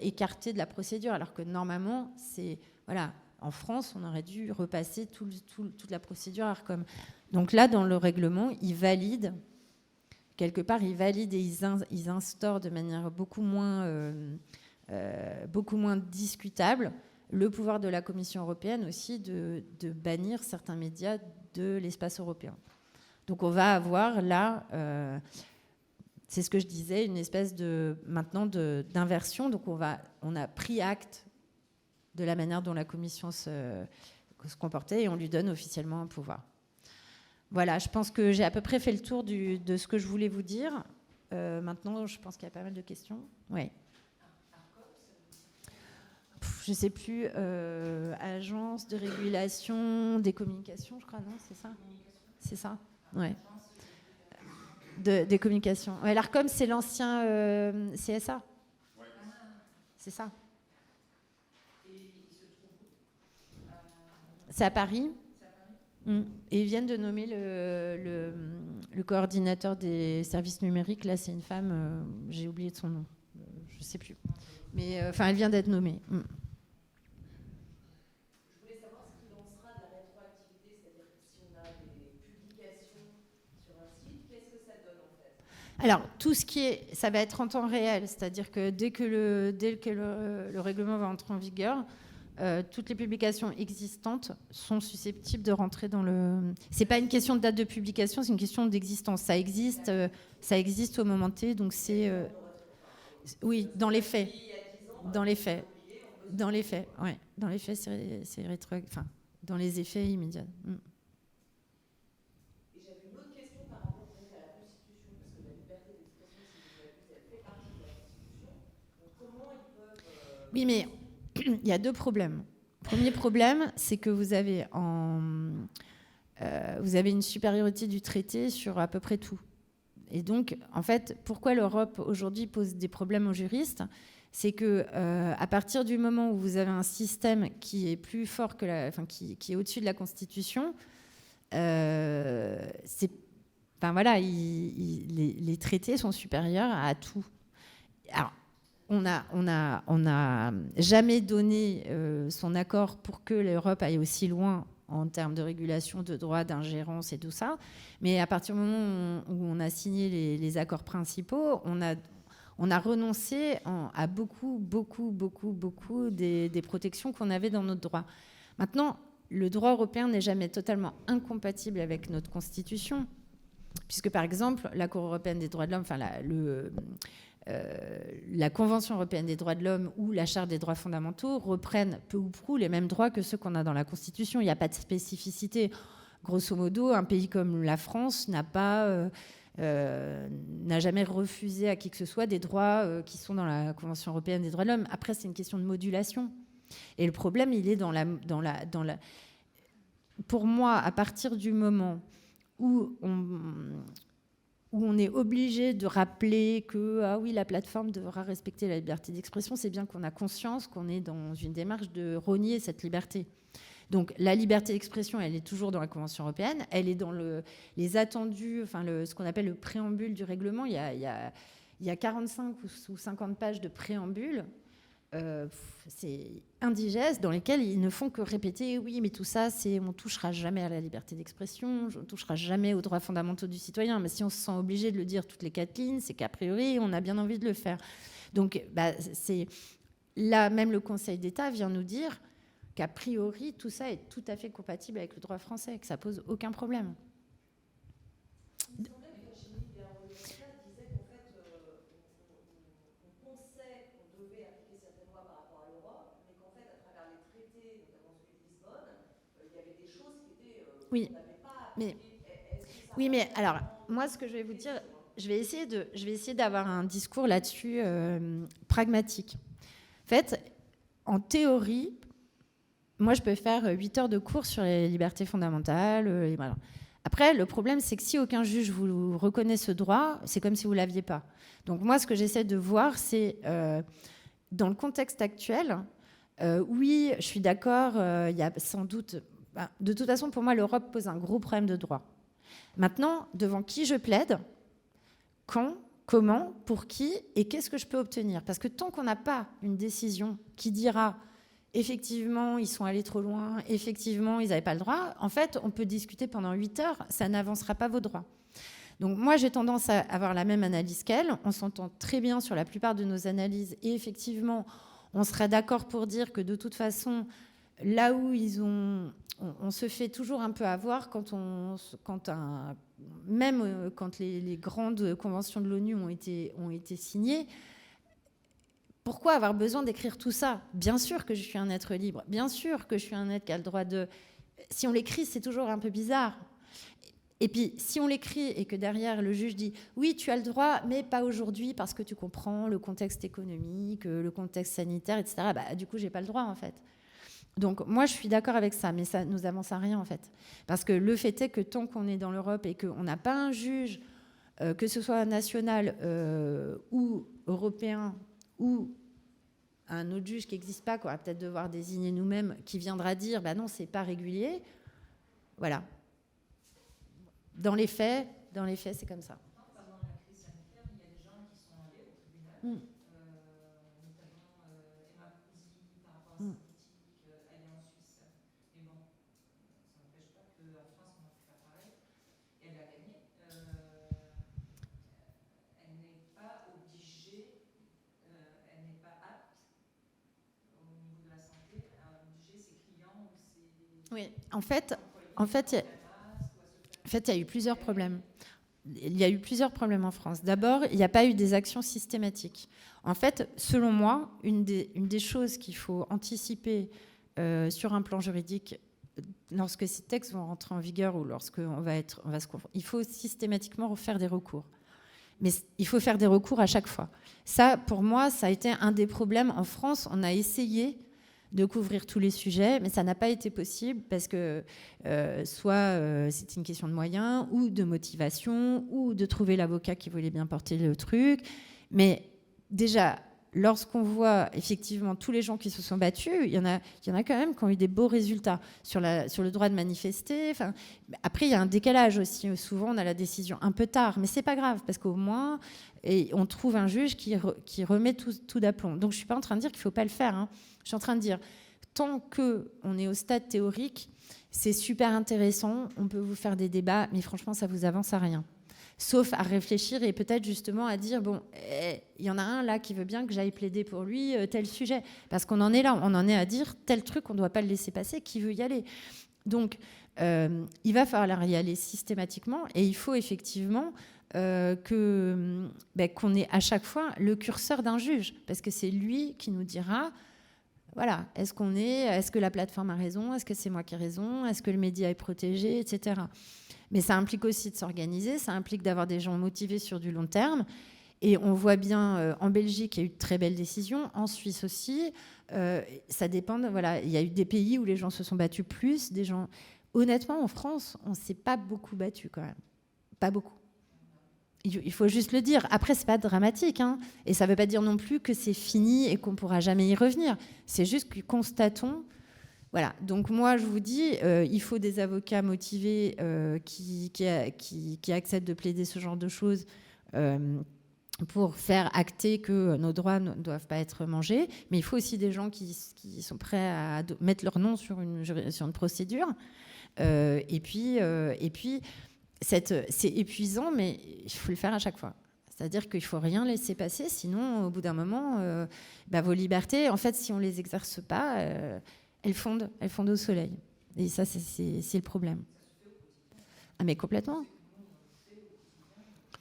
écarté de la procédure, alors que normalement, en France, on aurait dû repasser toute la procédure Arcom. Donc là, dans le règlement, ils valident. Quelque part, ils valident et ils instaurent de manière beaucoup moins discutable le pouvoir de la Commission européenne aussi de bannir certains médias de l'espace européen. Donc on va avoir là, c'est ce que je disais, une espèce d'inversion. Donc on a pris acte de la manière dont la Commission se comportait et on lui donne officiellement un pouvoir. Voilà, je pense que j'ai à peu près fait le tour de ce que je voulais vous dire. Maintenant, je pense qu'il y a pas mal de questions. Oui. Je ne sais plus. Agence de régulation des communications, je crois, non? C'est ça? C'est ça? Ouais. Des communications. Ouais, l'Arcom, c'est l'ancien CSA. C'est ça. C'est à Paris. Et ils viennent de nommer le coordinateur des services numériques. Là, c'est une femme, j'ai oublié de son nom. Je ne sais plus. Mais elle vient d'être nommée. Je voulais savoir ce qu'il en sera de la rétroactivité, c'est-à-dire que si on a des publications sur un site, qu'est-ce que ça donne en fait? Alors, tout ce qui est... Ça va être en temps réel, c'est-à-dire que dès que le règlement va entrer en vigueur, toutes les publications existantes sont susceptibles de rentrer dans le... C'est pas une question de date de publication, c'est une question d'existence. Ça existe au moment T, donc c'est... Oui, dans les faits. Dans les faits. Dans les faits, ouais. Dans les faits, c'est enfin, dans les effets immédiats. Et j'avais une autre question par rapport à la Constitution, parce que la liberté d'expression, si je ne m'abuse, elle fait partie de la Constitution. Donc comment ils peuvent... Oui, mais... Il y a deux problèmes. Premier problème, c'est que vous avez une supériorité du traité sur à peu près tout. Et donc, en fait, pourquoi l'Europe aujourd'hui pose des problèmes aux juristes, c'est que à partir du moment où vous avez un système qui est plus fort que qui est au-dessus de la Constitution, les traités sont supérieurs à tout. Alors, on n'a jamais donné son accord pour que l'Europe aille aussi loin en termes de régulation, de droit, d'ingérence et tout ça. Mais à partir du moment où on a signé les accords principaux, on on a renoncé à beaucoup des protections qu'on avait dans notre droit. Maintenant, le droit européen n'est jamais totalement incompatible avec notre Constitution, puisque par exemple, la Cour européenne des droits de l'homme, enfin la Convention européenne des droits de l'homme ou la Charte des droits fondamentaux reprennent peu ou prou les mêmes droits que ceux qu'on a dans la Constitution. Il n'y a pas de spécificité. Grosso modo, un pays comme la France n'a jamais refusé à qui que ce soit des droits qui sont dans la Convention européenne des droits de l'homme. Après, c'est une question de modulation. Et le problème, il est dans la... Pour moi, à partir du moment où on est obligé de rappeler que ah oui, la plateforme devra respecter la liberté d'expression, c'est bien qu'on a conscience qu'on est dans une démarche de rogner cette liberté. Donc la liberté d'expression, elle est toujours dans la Convention européenne, elle est dans les attendus, enfin ce qu'on appelle le préambule du règlement. Il y a 45 ou 50 pages de préambule. C'est indigeste, dans lesquels ils ne font que répéter oui, mais tout ça, on ne touchera jamais à la liberté d'expression, on ne touchera jamais aux droits fondamentaux du citoyen. Mais si on se sent obligé de le dire toutes les 4 lignes, c'est qu'a priori, on a bien envie de le faire. Donc, là, même le Conseil d'État vient nous dire qu'a priori, tout ça est tout à fait compatible avec le droit français, que ça pose aucun problème. Oui, mais alors, moi, ce que je vais vous dire, je vais essayer d'avoir un discours là-dessus pragmatique. En fait, en théorie, moi, je peux faire 8 heures de cours sur les libertés fondamentales. Et voilà. Après, le problème, c'est que si aucun juge vous reconnaît ce droit, c'est comme si vous ne l'aviez pas. Donc moi, ce que j'essaie de voir, c'est dans le contexte actuel, oui, je suis d'accord, il y a sans doute... De toute façon, pour moi, l'Europe pose un gros problème de droit. Maintenant, devant qui je plaide, quand, comment, pour qui et qu'est-ce que je peux obtenir ? Parce que tant qu'on n'a pas une décision qui dira effectivement, ils sont allés trop loin, effectivement, ils n'avaient pas le droit, en fait, on peut discuter pendant 8 heures, ça n'avancera pas vos droits. Donc moi, j'ai tendance à avoir la même analyse qu'elle. On s'entend très bien sur la plupart de nos analyses et effectivement, on serait d'accord pour dire que de toute façon, là où on se fait toujours un peu avoir même quand les grandes conventions de l'ONU ont été signées. Pourquoi avoir besoin d'écrire tout ça ? Bien sûr que je suis un être libre, bien sûr que je suis un être qui a le droit de... Si on l'écrit, c'est toujours un peu bizarre. Et puis, si on l'écrit et que derrière, le juge dit « Oui, tu as le droit, mais pas aujourd'hui parce que tu comprends le contexte économique, le contexte sanitaire, etc. » Du coup, je n'ai pas le droit, en fait. Donc, moi, je suis d'accord avec ça, mais ça ne nous avance à rien, en fait. Parce que le fait est que tant qu'on est dans l'Europe et qu'on n'a pas un juge, que ce soit national ou européen, ou un autre juge qui n'existe pas, qu'on va peut-être devoir désigner nous-mêmes, qui viendra dire « non, c'est pas régulier », voilà. Dans les faits, c'est comme ça. Pendant la crise sanitaire, il y a des gens qui sont allés au tribunal, notamment Emma Cousy par rapport à sa politique, elle est en Suisse. Mais bon, ça n'empêche pas qu'en France, on a pu faire pareil. Et elle a gagné. Elle n'est pas obligée, elle n'est pas apte au niveau de la santé à obliger ses clients ou ses... Oui, en fait, il y a eu plusieurs problèmes. Il y a eu plusieurs problèmes en France. D'abord, il n'y a pas eu des actions systématiques. En fait, selon moi, une des choses qu'il faut anticiper sur un plan juridique, lorsque ces textes vont rentrer en vigueur ou il faut systématiquement refaire des recours. Mais il faut faire des recours à chaque fois. Ça, pour moi, ça a été un des problèmes. En France, on a essayé de couvrir tous les sujets, mais ça n'a pas été possible parce que soit c'était une question de moyens ou de motivation ou de trouver l'avocat qui voulait bien porter le truc. Mais déjà, lorsqu'on voit effectivement tous les gens qui se sont battus, il y en a quand même qui ont eu des beaux résultats sur le droit de manifester. Enfin, après, il y a un décalage aussi. Souvent, on a la décision un peu tard, mais c'est pas grave parce qu'au moins, on trouve un juge qui remet tout d'aplomb. Donc, je suis pas en train de dire qu'il faut pas le faire, hein. Je suis en train de dire, tant qu'on est au stade théorique, c'est super intéressant, on peut vous faire des débats, mais franchement, ça vous avance à rien. Sauf à réfléchir et peut-être justement à dire, bon, il y en a un là qui veut bien que j'aille plaider pour lui tel sujet. Parce qu'on en est là, on en est à dire tel truc, on ne doit pas le laisser passer, qui veut y aller. Donc, il va falloir y aller systématiquement et il faut effectivement qu'on ait à chaque fois le curseur d'un juge. Parce que c'est lui qui nous dira, voilà, est-ce que la plateforme a raison, est-ce que c'est moi qui ai raison, est-ce que le média est protégé, etc. Mais ça implique aussi de s'organiser, ça implique d'avoir des gens motivés sur du long terme. Et on voit bien, en Belgique, il y a eu de très belles décisions, en Suisse aussi. Ça dépend, voilà, il y a eu des pays où les gens se sont battus plus, des gens... Honnêtement, en France, on ne s'est pas beaucoup battus quand même. Pas beaucoup. Il faut juste le dire. Après, c'est pas dramatique, hein. Et ça ne veut pas dire non plus que c'est fini et qu'on ne pourra jamais y revenir. C'est juste que constatons... Voilà, donc moi je vous dis, il faut des avocats motivés qui acceptent de plaider ce genre de choses pour faire acter que nos droits ne doivent pas être mangés, mais il faut aussi des gens qui sont prêts à mettre leur nom sur une procédure. Et puis c'est épuisant, mais il faut le faire à chaque fois. C'est-à-dire qu'il ne faut rien laisser passer, sinon au bout d'un moment, vos libertés, en fait, si on ne les exerce pas... elles fondent au soleil. Et ça, c'est le problème. Ah, mais complètement.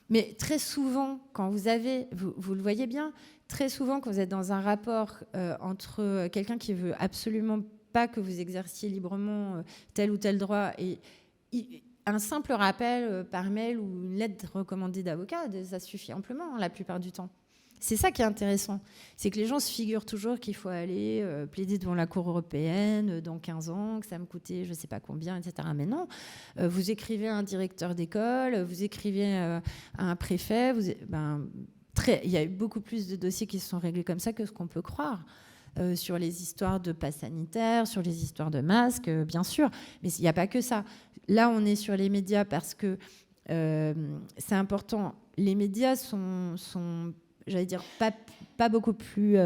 Mais très souvent, quand vous le voyez bien, très souvent, quand vous êtes dans un rapport entre quelqu'un qui veut absolument pas que vous exerciez librement tel ou tel droit, et un simple rappel par mail ou une lettre recommandée d'avocat, ça suffit amplement la plupart du temps. C'est ça qui est intéressant. C'est que les gens se figurent toujours qu'il faut aller plaider devant la Cour européenne dans 15 ans, que ça me coûtait je ne sais pas combien, etc. Mais non, vous écrivez à un directeur d'école, vous écrivez à un préfet. Il y a eu beaucoup plus de dossiers qui se sont réglés comme ça que ce qu'on peut croire. Sur les histoires de pass sanitaire, sur les histoires de masques, bien sûr. Mais il n'y a pas que ça. Là, on est sur les médias parce que c'est important. Les médias sont j'allais dire, pas beaucoup plus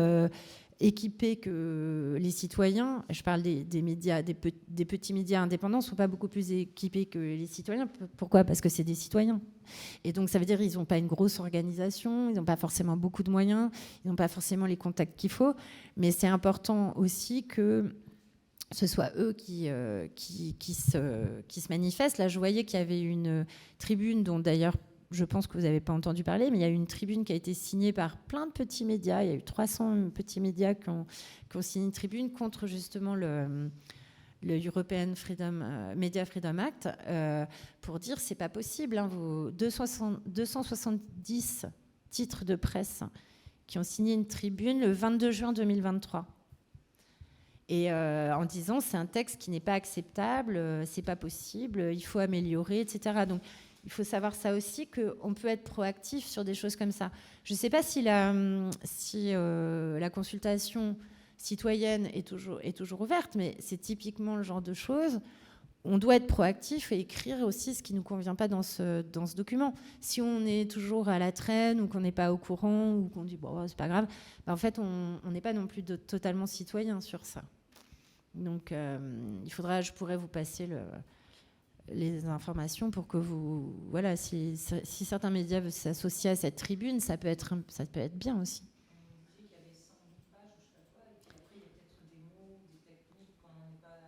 équipés que les citoyens. Je parle des médias, des petits médias indépendants ne sont pas beaucoup plus équipés que les citoyens. Pourquoi ? Parce que c'est des citoyens. Et donc, ça veut dire qu'ils n'ont pas une grosse organisation, ils n'ont pas forcément beaucoup de moyens, ils n'ont pas forcément les contacts qu'il faut. Mais c'est important aussi que ce soit eux qui se manifestent. Là, je voyais qu'il y avait une tribune dont d'ailleurs je pense que vous n'avez pas entendu parler, mais il y a eu une tribune qui a été signée par plein de petits médias. Il y a eu 300 petits médias qui ont signé une tribune contre justement le European Media Freedom Act pour dire c'est pas possible. Hein, vos 270 titres de presse qui ont signé une tribune le 22 juin 2023. Et en disant c'est un texte qui n'est pas acceptable, c'est pas possible, il faut améliorer, etc. Donc il faut savoir ça aussi, qu'on peut être proactif sur des choses comme ça. Je ne sais pas si la consultation citoyenne est toujours ouverte, mais c'est typiquement le genre de choses. On doit être proactif et écrire aussi ce qui ne nous convient pas dans ce document. Si on est toujours à la traîne ou qu'on n'est pas au courant ou qu'on dit bon, c'est pas grave, en fait, on n'est pas non plus totalement citoyen sur ça. Donc, je pourrais vous passer les informations pour que vous... Voilà, si certains médias veulent s'associer à cette tribune, ça peut être bien aussi. On disait qu'il y avait 110 pages, je ne sais pas quoi, et puis après, il y a peut-être des mots, des techniques qu'on n'est pas...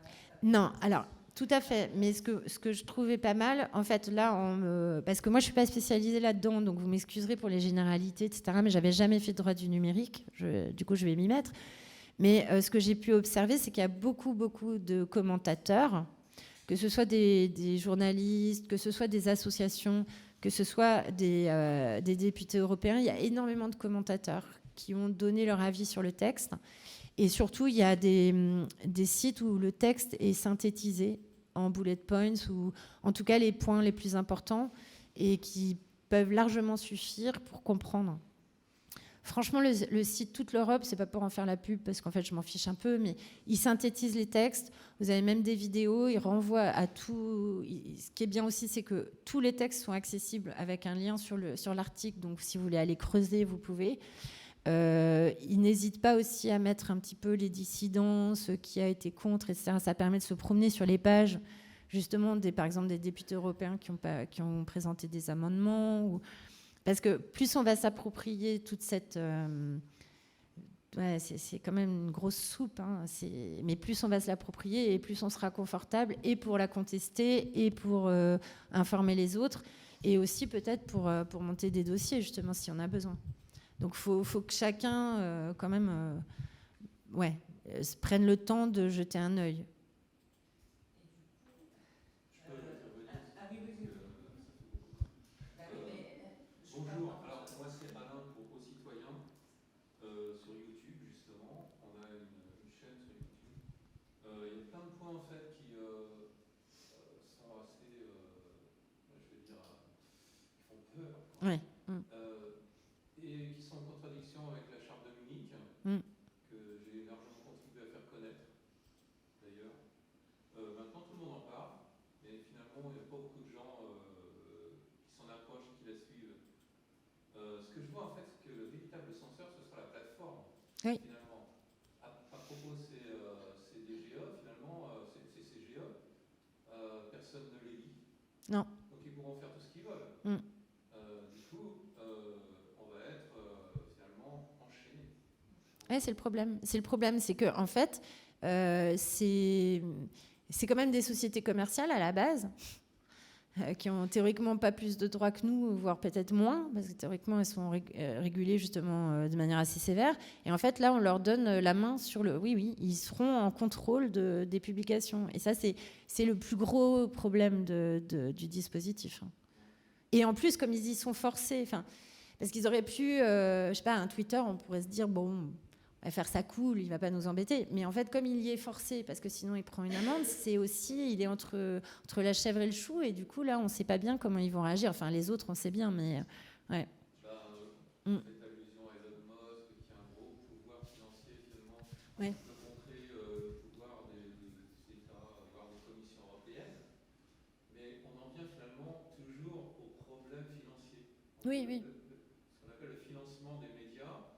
Non, alors, tout à fait. Mais ce que je trouvais pas mal, en fait, là, parce que moi, je ne suis pas spécialisée là-dedans, donc vous m'excuserez pour les généralités, etc., mais je n'avais jamais fait de droit du numérique. Du coup, je vais m'y mettre. Mais ce que j'ai pu observer, c'est qu'il y a beaucoup, beaucoup de commentateurs, que ce soit des journalistes, que ce soit des associations, que ce soit des députés européens. Il y a énormément de commentateurs qui ont donné leur avis sur le texte. Et surtout, il y a des sites où le texte est synthétisé en bullet points, ou en tout cas les points les plus importants, et qui peuvent largement suffire pour comprendre. Franchement, le site Toute l'Europe, c'est pas pour en faire la pub, parce qu'en fait, je m'en fiche un peu, mais il synthétise les textes. Vous avez même des vidéos, il renvoie à tout. Ce qui est bien aussi, c'est que tous les textes sont accessibles avec un lien sur l'article. Donc, si vous voulez aller creuser, vous pouvez. Il n'hésite pas aussi à mettre un petit peu les dissidents, ce qui a été contre, etc. Ça permet de se promener sur les pages, justement, par exemple, des députés européens qui ont présenté des amendements. Parce que plus on va s'approprier toute cette... c'est quand même une grosse soupe, hein. Mais plus on va se l'approprier et plus on sera confortable et pour la contester et pour informer les autres et aussi peut-être pour monter des dossiers, justement, si on a besoin. Donc, il faut que chacun, quand même, prenne le temps de jeter un œil. Bonjour, alors moi c'est Alain pour Aux Citoyens, sur YouTube justement, on a une chaîne sur YouTube. Il y a plein de points en fait qui sont assez, je vais dire, qui font peur, quoi. Ouais. Et qui sont en contradiction avec la charte de Munich, que j'ai largement contribué à faire connaître d'ailleurs. Maintenant tout le monde en parle, mais finalement il n'y a pas beaucoup de gens qui s'en approchent et qui la suivent. Ce que je vois en fait, c'est que le véritable censeur, ce sera la plateforme. Oui. Finalement, à propos ces DGE, finalement, ces CGE, personne ne les lit. Non. Donc ils pourront faire tout ce qu'ils veulent. Du coup, on va être finalement enchaîné. Ouais, c'est le problème. C'est que en fait, c'est quand même des sociétés commerciales à la base. Qui ont théoriquement pas plus de droits que nous, voire peut-être moins, parce que théoriquement, elles sont régulées justement de manière assez sévère. Et en fait, là, on leur donne la main sur le... Oui, ils seront en contrôle des publications. Et ça, c'est le plus gros problème du dispositif. Et en plus, comme ils y sont forcés, parce qu'ils auraient pu, je sais pas, un Twitter, on pourrait se dire, bon... à faire ça cool, il va pas nous embêter. Mais en fait, comme il y est forcé, parce que sinon il prend une amende, il est entre la chèvre et le chou, et du coup là, on sait pas bien comment ils vont réagir. Enfin, les autres, on sait bien, mais ouais. Vous faites allusion à Elon Musk, qui a un gros pouvoir financier finalement, Ouais. qui peut montrer le pouvoir des États, voire des commissions européennes. Mais on en vient finalement toujours au problème financier. Oui, oui. Ce qu'on appelle le financement des médias,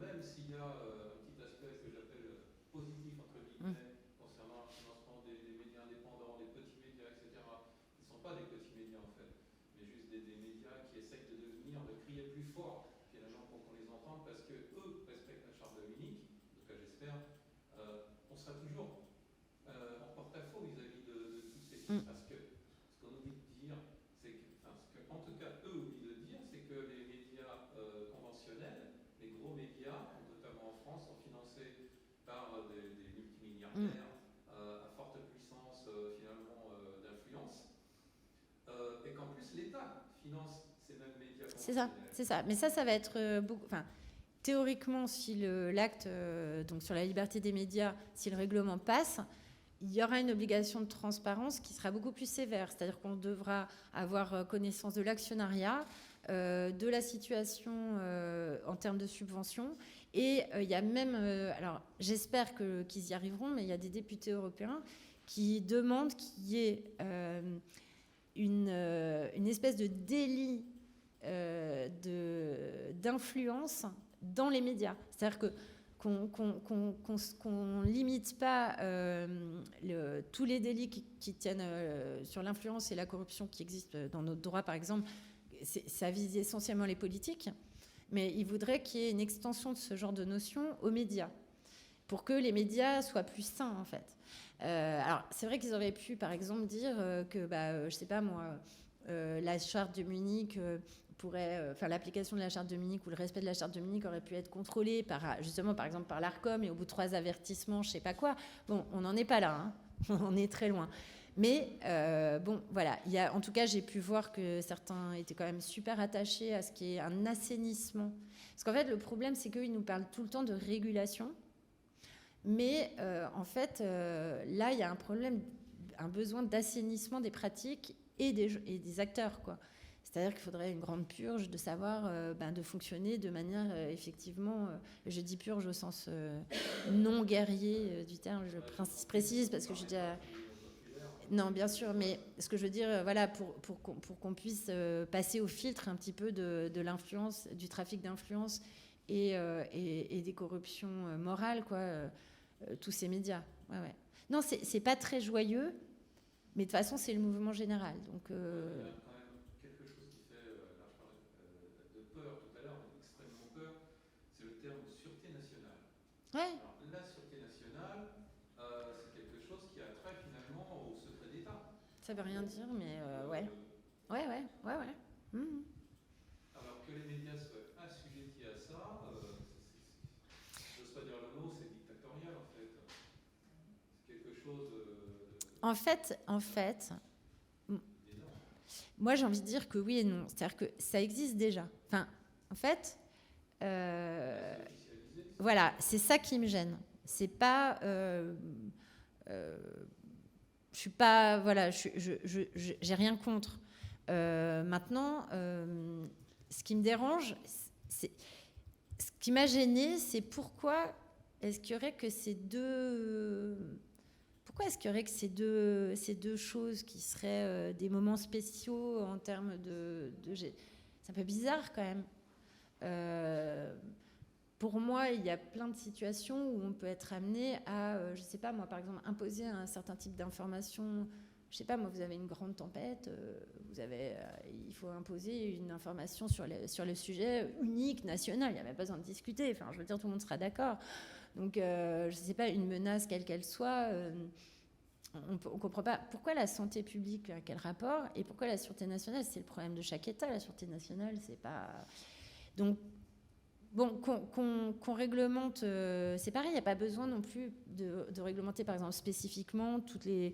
même s'il y a un petit aspect que j'appelle positif, entre guillemets, concernant le financement des médias indépendants, des petits médias, etc. Ils ne sont pas des petits médias en fait, mais juste des médias qui essayent de crier plus fort finalement pour qu'on les entende, parce qu'eux respectent la charte de Munich, en tout cas j'espère. On sera toujours en porte-à-faux vis-à-vis de tous ces pays, parce que ce qu'on oublie de dire, c'est que, en tout cas eux oublient de dire, c'est que les médias conventionnels, les gros médias, notamment en France, sont financés par des multimilliardaires à forte puissance finalement d'influence, et qu'en plus l'État finance ces mêmes médias conventionnels. C'est ça. Mais ça va être beaucoup... théoriquement, si l'acte donc sur la liberté des médias, si le règlement passe, il y aura une obligation de transparence qui sera beaucoup plus sévère. C'est-à-dire qu'on devra avoir connaissance de l'actionnariat, de la situation en termes de subventions. Et il y a même... alors, j'espère qu'ils y arriveront, mais il y a des députés européens qui demandent qu'il y ait une espèce de délit d'influence dans les médias. C'est-à-dire qu'on limite pas tous les délits qui tiennent sur l'influence et la corruption qui existent dans notre droit, par exemple. Ça vise essentiellement les politiques, mais il voudrait qu'il y ait une extension de ce genre de notion aux médias, pour que les médias soient plus sains, en fait. Alors, c'est vrai qu'ils auraient pu, par exemple, dire que, je sais pas moi, la charte de Munich pourrait, l'application de la charte de Munich ou le respect de la charte de Munich aurait pu être contrôlé justement, par exemple, par l'Arcom, et au bout de 3 avertissements, je sais pas quoi. Bon, on n'en est pas là, hein. On est très loin. Mais bon, voilà. En tout cas, j'ai pu voir que certains étaient quand même super attachés à ce qu'il y ait un assainissement. Parce qu'en fait, le problème, c'est qu'ils nous parlent tout le temps de régulation. Mais en fait, là, il y a un besoin d'assainissement des pratiques et des acteurs, quoi. C'est-à-dire qu'il faudrait une grande purge de savoir de fonctionner de manière effectivement, je dis purge au sens non guerrier du terme, je précise parce que je dis... Non, bien sûr, mais ce que je veux dire, voilà, pour qu'on puisse passer au filtre un petit peu de l'influence, du trafic d'influence et des corruptions morales, quoi, tous ces médias. Ouais. Non, c'est pas très joyeux, Mais de toute façon, c'est le mouvement général. Donc, Il y a quand même quelque chose qui fait, là je parlais de peur tout à l'heure, mais extrêmement peur, c'est le terme sûreté nationale. ouais, Alors, la sûreté nationale, c'est quelque chose qui a trait finalement au secret d'État. ça veut rien dire, mais ouais. Ouais. Mhm. Alors que les médias soient assujettis à ça, j'ose pas dire le mot, c'est dictatorial en fait. C'est quelque chose En fait, d'énorme. moi j'ai envie de dire que oui et non. C'est-à-dire que ça existe déjà. Enfin, en fait, Officialisé, voilà, c'est ça qui me gêne. C'est pas, je suis pas, voilà, j'ai rien contre. Maintenant, ce qui me dérange, ce qui m'a gênée, c'est pourquoi est-ce qu'il y aurait que pourquoi est-ce qu'il y aurait que ces deux choses qui seraient des moments spéciaux en termes c'est un peu bizarre quand même. Pour moi, il y a plein de situations où on peut être amené à, je sais pas moi, par exemple, imposer un certain type d'information. Je sais pas moi, vous avez une grande tempête, il faut imposer une information sur le sujet unique, national. Il n'y a même pas besoin de discuter. Enfin, je veux dire, tout le monde sera d'accord. Donc, je sais pas, une menace quelle qu'elle soit. On ne comprend pas pourquoi la santé publique, quel rapport, et pourquoi la sûreté nationale, c'est le problème de chaque État. La sûreté nationale, c'est pas. Donc, bon, qu'on réglemente, c'est pareil, il n'y a pas besoin non plus de réglementer, par exemple, spécifiquement toutes les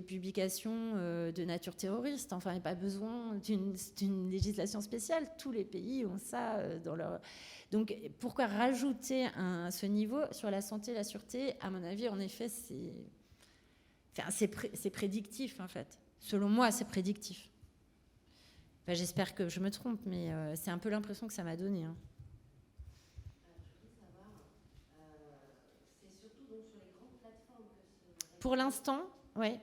publications de nature terroriste. Enfin, il n'y a pas besoin d'une législation spéciale. Tous les pays ont ça dans leur... Donc, pourquoi rajouter ce niveau sur la santé et la sûreté? À mon avis, en effet, c'est prédictif, en fait. Selon moi, c'est prédictif. Enfin, j'espère que je me trompe, mais c'est un peu l'impression que ça m'a donné, hein. Pour l'instant, oui.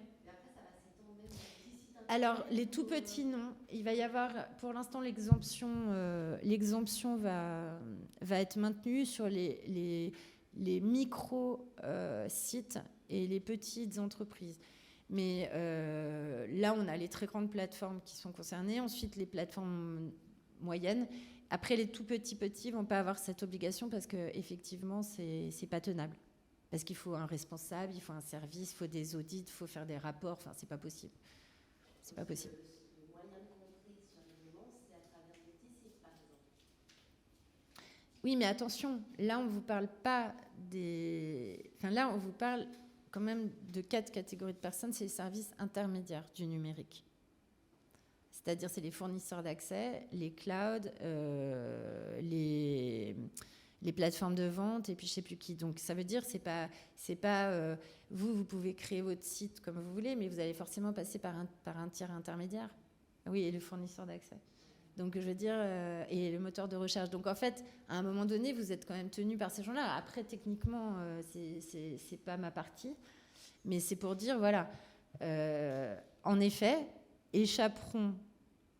Alors, les tout petits, non. Il va y avoir, pour l'instant, l'exemption va être maintenue sur les micro-sites et les petites entreprises. Mais là, on a les très grandes plateformes qui sont concernées. Ensuite, les plateformes moyennes. Après, les tout petits vont pas avoir cette obligation parce qu'effectivement, c'est pas tenable. Parce qu'il faut un responsable, il faut un service, il faut des audits, il faut faire des rapports. Enfin, c'est pas possible. C'est pas possible. Le moyen de contrer ce règlement, c'est à travers des petits sites, par exemple. Oui, mais attention, là, on vous parle pas des... Enfin, là, on vous parle quand même de 4 catégories de personnes. C'est les services intermédiaires du numérique. C'est-à-dire, c'est les fournisseurs d'accès, les clouds, les plateformes de vente et puis je sais plus qui. Donc ça veut dire c'est pas vous pouvez créer votre site comme vous voulez, mais vous allez forcément passer par un tiers intermédiaire. Oui, et le fournisseur d'accès. Donc je veux dire et le moteur de recherche. Donc en fait, à un moment donné, vous êtes quand même tenu par ces gens-là. Après, techniquement, c'est pas ma partie, mais c'est pour dire voilà. En effet, échapperont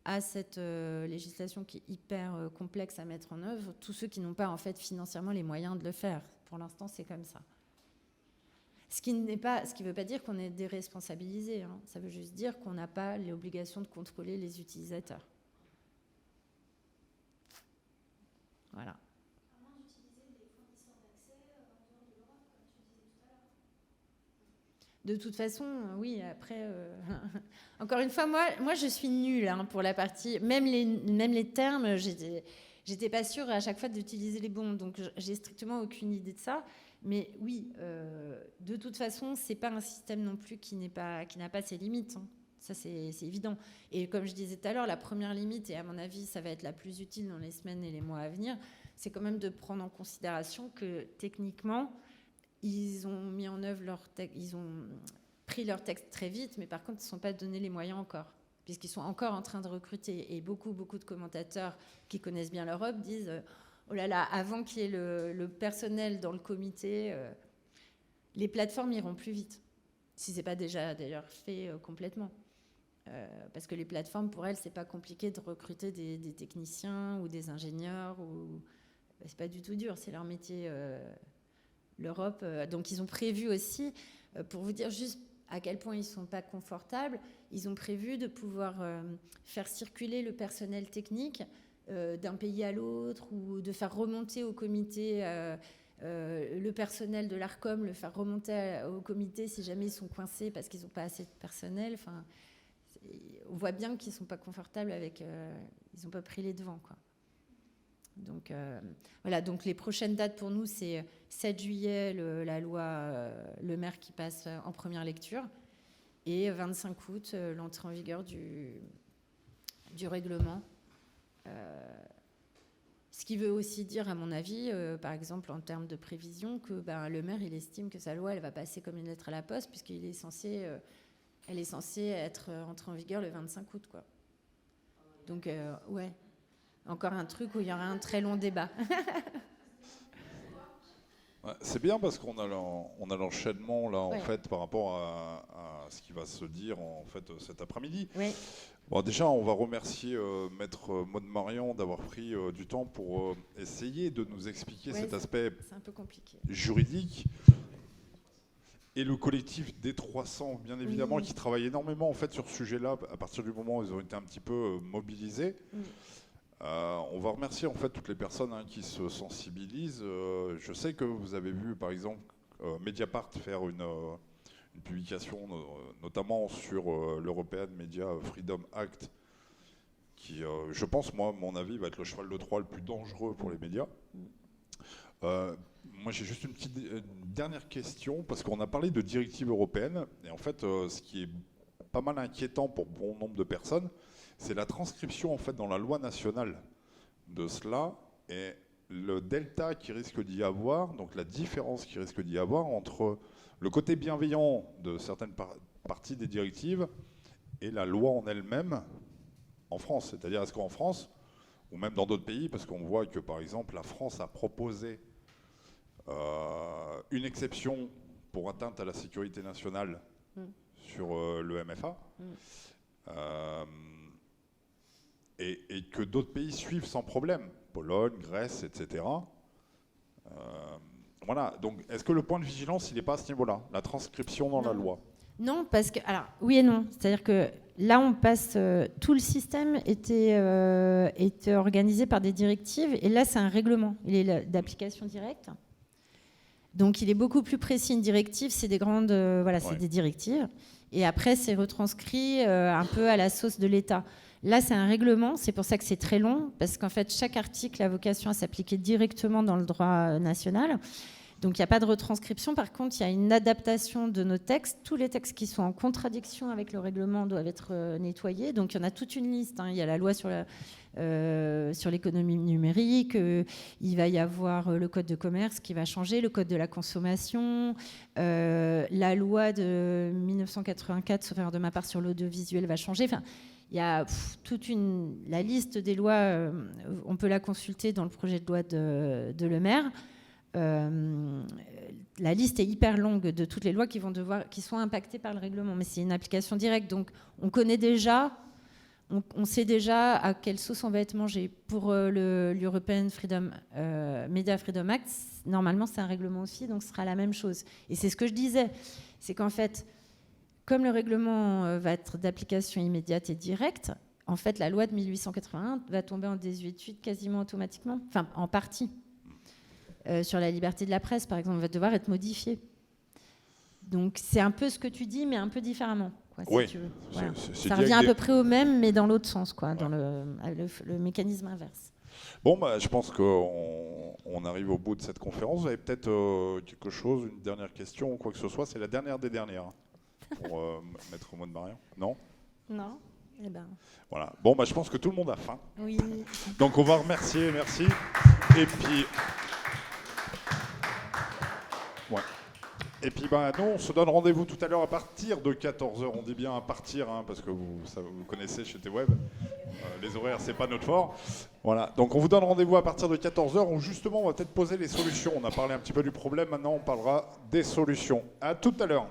à cette législation qui est hyper complexe à mettre en œuvre, tous ceux qui n'ont pas en fait financièrement les moyens de le faire. Pour l'instant, c'est comme ça. Ce qui ne veut pas dire qu'on est déresponsabilisé, hein. Ça veut juste dire qu'on n'a pas l'obligation de contrôler les utilisateurs. Voilà. À moins d'utiliser des fournisseurs d'accès en dehors de l'Europe, comme tu disais tout à l'heure. De toute façon, oui, après... Encore une fois, moi, je suis nulle hein, pour la partie... Même les termes, j'étais pas sûre à chaque fois d'utiliser les bons. Donc, j'ai strictement aucune idée de ça. Mais oui, de toute façon, c'est pas un système non plus qui n'a pas ses limites. Hein. Ça, c'est évident. Et comme je disais tout à l'heure, la première limite, et à mon avis, ça va être la plus utile dans les semaines et les mois à venir, c'est quand même de prendre en considération que techniquement... Ils ont mis en œuvre ils ont pris leur texte très vite, mais par contre, ils ne sont pas donné les moyens encore, puisqu'ils sont encore en train de recruter. Et beaucoup de commentateurs qui connaissent bien l'Europe disent oh là là, avant qu'il y ait le personnel dans le comité, les plateformes iront plus vite, si ce n'est pas déjà d'ailleurs fait complètement. Parce que les plateformes, pour elles, c'est pas compliqué de recruter des techniciens ou des ingénieurs. C'est pas du tout dur, c'est leur métier. L'Europe, donc ils ont prévu aussi, pour vous dire juste à quel point ils ne sont pas confortables. Ils ont prévu de pouvoir faire circuler le personnel technique d'un pays à l'autre ou de faire remonter au comité le personnel de l'ARCOM, le faire remonter au comité si jamais ils sont coincés parce qu'ils n'ont pas assez de personnel. Enfin, on voit bien qu'ils ne sont pas confortables avec... ils n'ont pas pris les devants, quoi. Donc, voilà, donc les prochaines dates pour nous, c'est 7 juillet, la loi Le Maire qui passe en première lecture, et 25 août, l'entrée en vigueur du règlement. Ce qui veut aussi dire, à mon avis, par exemple, en termes de prévision, que le maire, il estime que sa loi, elle va passer comme une lettre à la poste, puisqu'elle est censée être entrée en vigueur le 25 août, quoi. Donc, ouais. Encore un truc où il y aura un très long débat. Ouais, c'est bien parce qu'on a l'enchaînement là en fait par rapport à ce qui va se dire en fait cet après-midi. Oui. Bon, déjà, on va remercier Maître Maude Marian d'avoir pris du temps pour essayer de nous expliquer cet aspect c'est un peu compliqué. Juridique. Et le collectif des 300, bien évidemment, qui travaille énormément en fait sur ce sujet-là à partir du moment où ils ont été un petit peu mobilisés. On va remercier en fait toutes les personnes qui se sensibilisent. Je sais que vous avez vu par exemple Mediapart faire une publication notamment sur l'European Media Freedom Act qui, je pense, moi, à mon avis, va être le cheval de Troie le plus dangereux pour les médias. Moi, j'ai juste une dernière question, parce qu'on a parlé de directives européennes, et en fait, ce qui est pas mal inquiétant pour bon nombre de personnes, c'est la transcription en fait dans la loi nationale de cela et le delta qui risque d'y avoir, donc la différence qui risque d'y avoir entre le côté bienveillant de certaines parties des directives et la loi en elle-même en France. C'est-à-dire, est-ce qu'en France, ou même dans d'autres pays, parce qu'on voit que par exemple la France a proposé une exception pour atteinte à la sécurité nationale sur le MFA, et que d'autres pays suivent sans problème, Pologne, Grèce, etc. Voilà, donc est-ce que le point de vigilance, il n'est pas à ce niveau-là, la transcription dans la loi? Non, parce que, alors, oui et non. C'est-à-dire que là, on passe, tout le système était organisé par des directives, et là, c'est un règlement. Il est d'application directe. Donc, il est beaucoup plus précis. Une directive, c'est des grandes, c'est des directives. Et après, c'est retranscrit un peu à la sauce de l'État. Là, c'est un règlement, c'est pour ça que c'est très long, parce qu'en fait, chaque article a vocation à s'appliquer directement dans le droit national. Donc, il n'y a pas de retranscription. Par contre, il y a une adaptation de nos textes. Tous les textes qui sont en contradiction avec le règlement doivent être nettoyés. Donc, il y en a toute une liste. Il y a la loi sur l'économie numérique. Il va y avoir le code de commerce qui va changer, le code de la consommation. La loi de 1984, sauf erreur de ma part, sur l'audiovisuel va changer. Enfin, il y a la liste des lois, on peut la consulter dans le projet de loi de Le Maire. La liste est hyper longue de toutes les lois qui sont impactées par le règlement, mais c'est une application directe. Donc on connaît déjà, on sait déjà à quelle sauce on va être mangé. Pour l'European Media Freedom Act, normalement c'est un règlement aussi, donc ce sera la même chose. Et c'est ce que je disais, c'est qu'en fait, comme le règlement va être d'application immédiate et directe, en fait, la loi de 1881 va tomber en désuétude quasiment automatiquement, enfin en partie. Sur la liberté de la presse, par exemple, va devoir être modifiée. Donc c'est un peu ce que tu dis, mais un peu différemment, quoi, si tu veux. Voilà. Ça revient à peu près au même, mais dans l'autre sens, quoi, dans le mécanisme inverse. Bon, je pense qu'on arrive au bout de cette conférence. Vous avez peut-être quelque chose, une dernière question ou quoi que ce soit. C'est la dernière des dernières pour Maître Maude Marian. Non ? Non. Eh ben. Voilà. Bon, je pense que tout le monde a faim. Oui. Donc on va remercier, merci. Et puis... Et puis nous, on se donne rendez-vous tout à l'heure à partir de 14h. On dit bien à partir, parce que vous connaissez chez TWeb. Les horaires, c'est pas notre fort. Voilà. Donc on vous donne rendez-vous à partir de 14h où justement on va peut-être poser les solutions. On a parlé un petit peu du problème, maintenant on parlera des solutions. À tout à l'heure.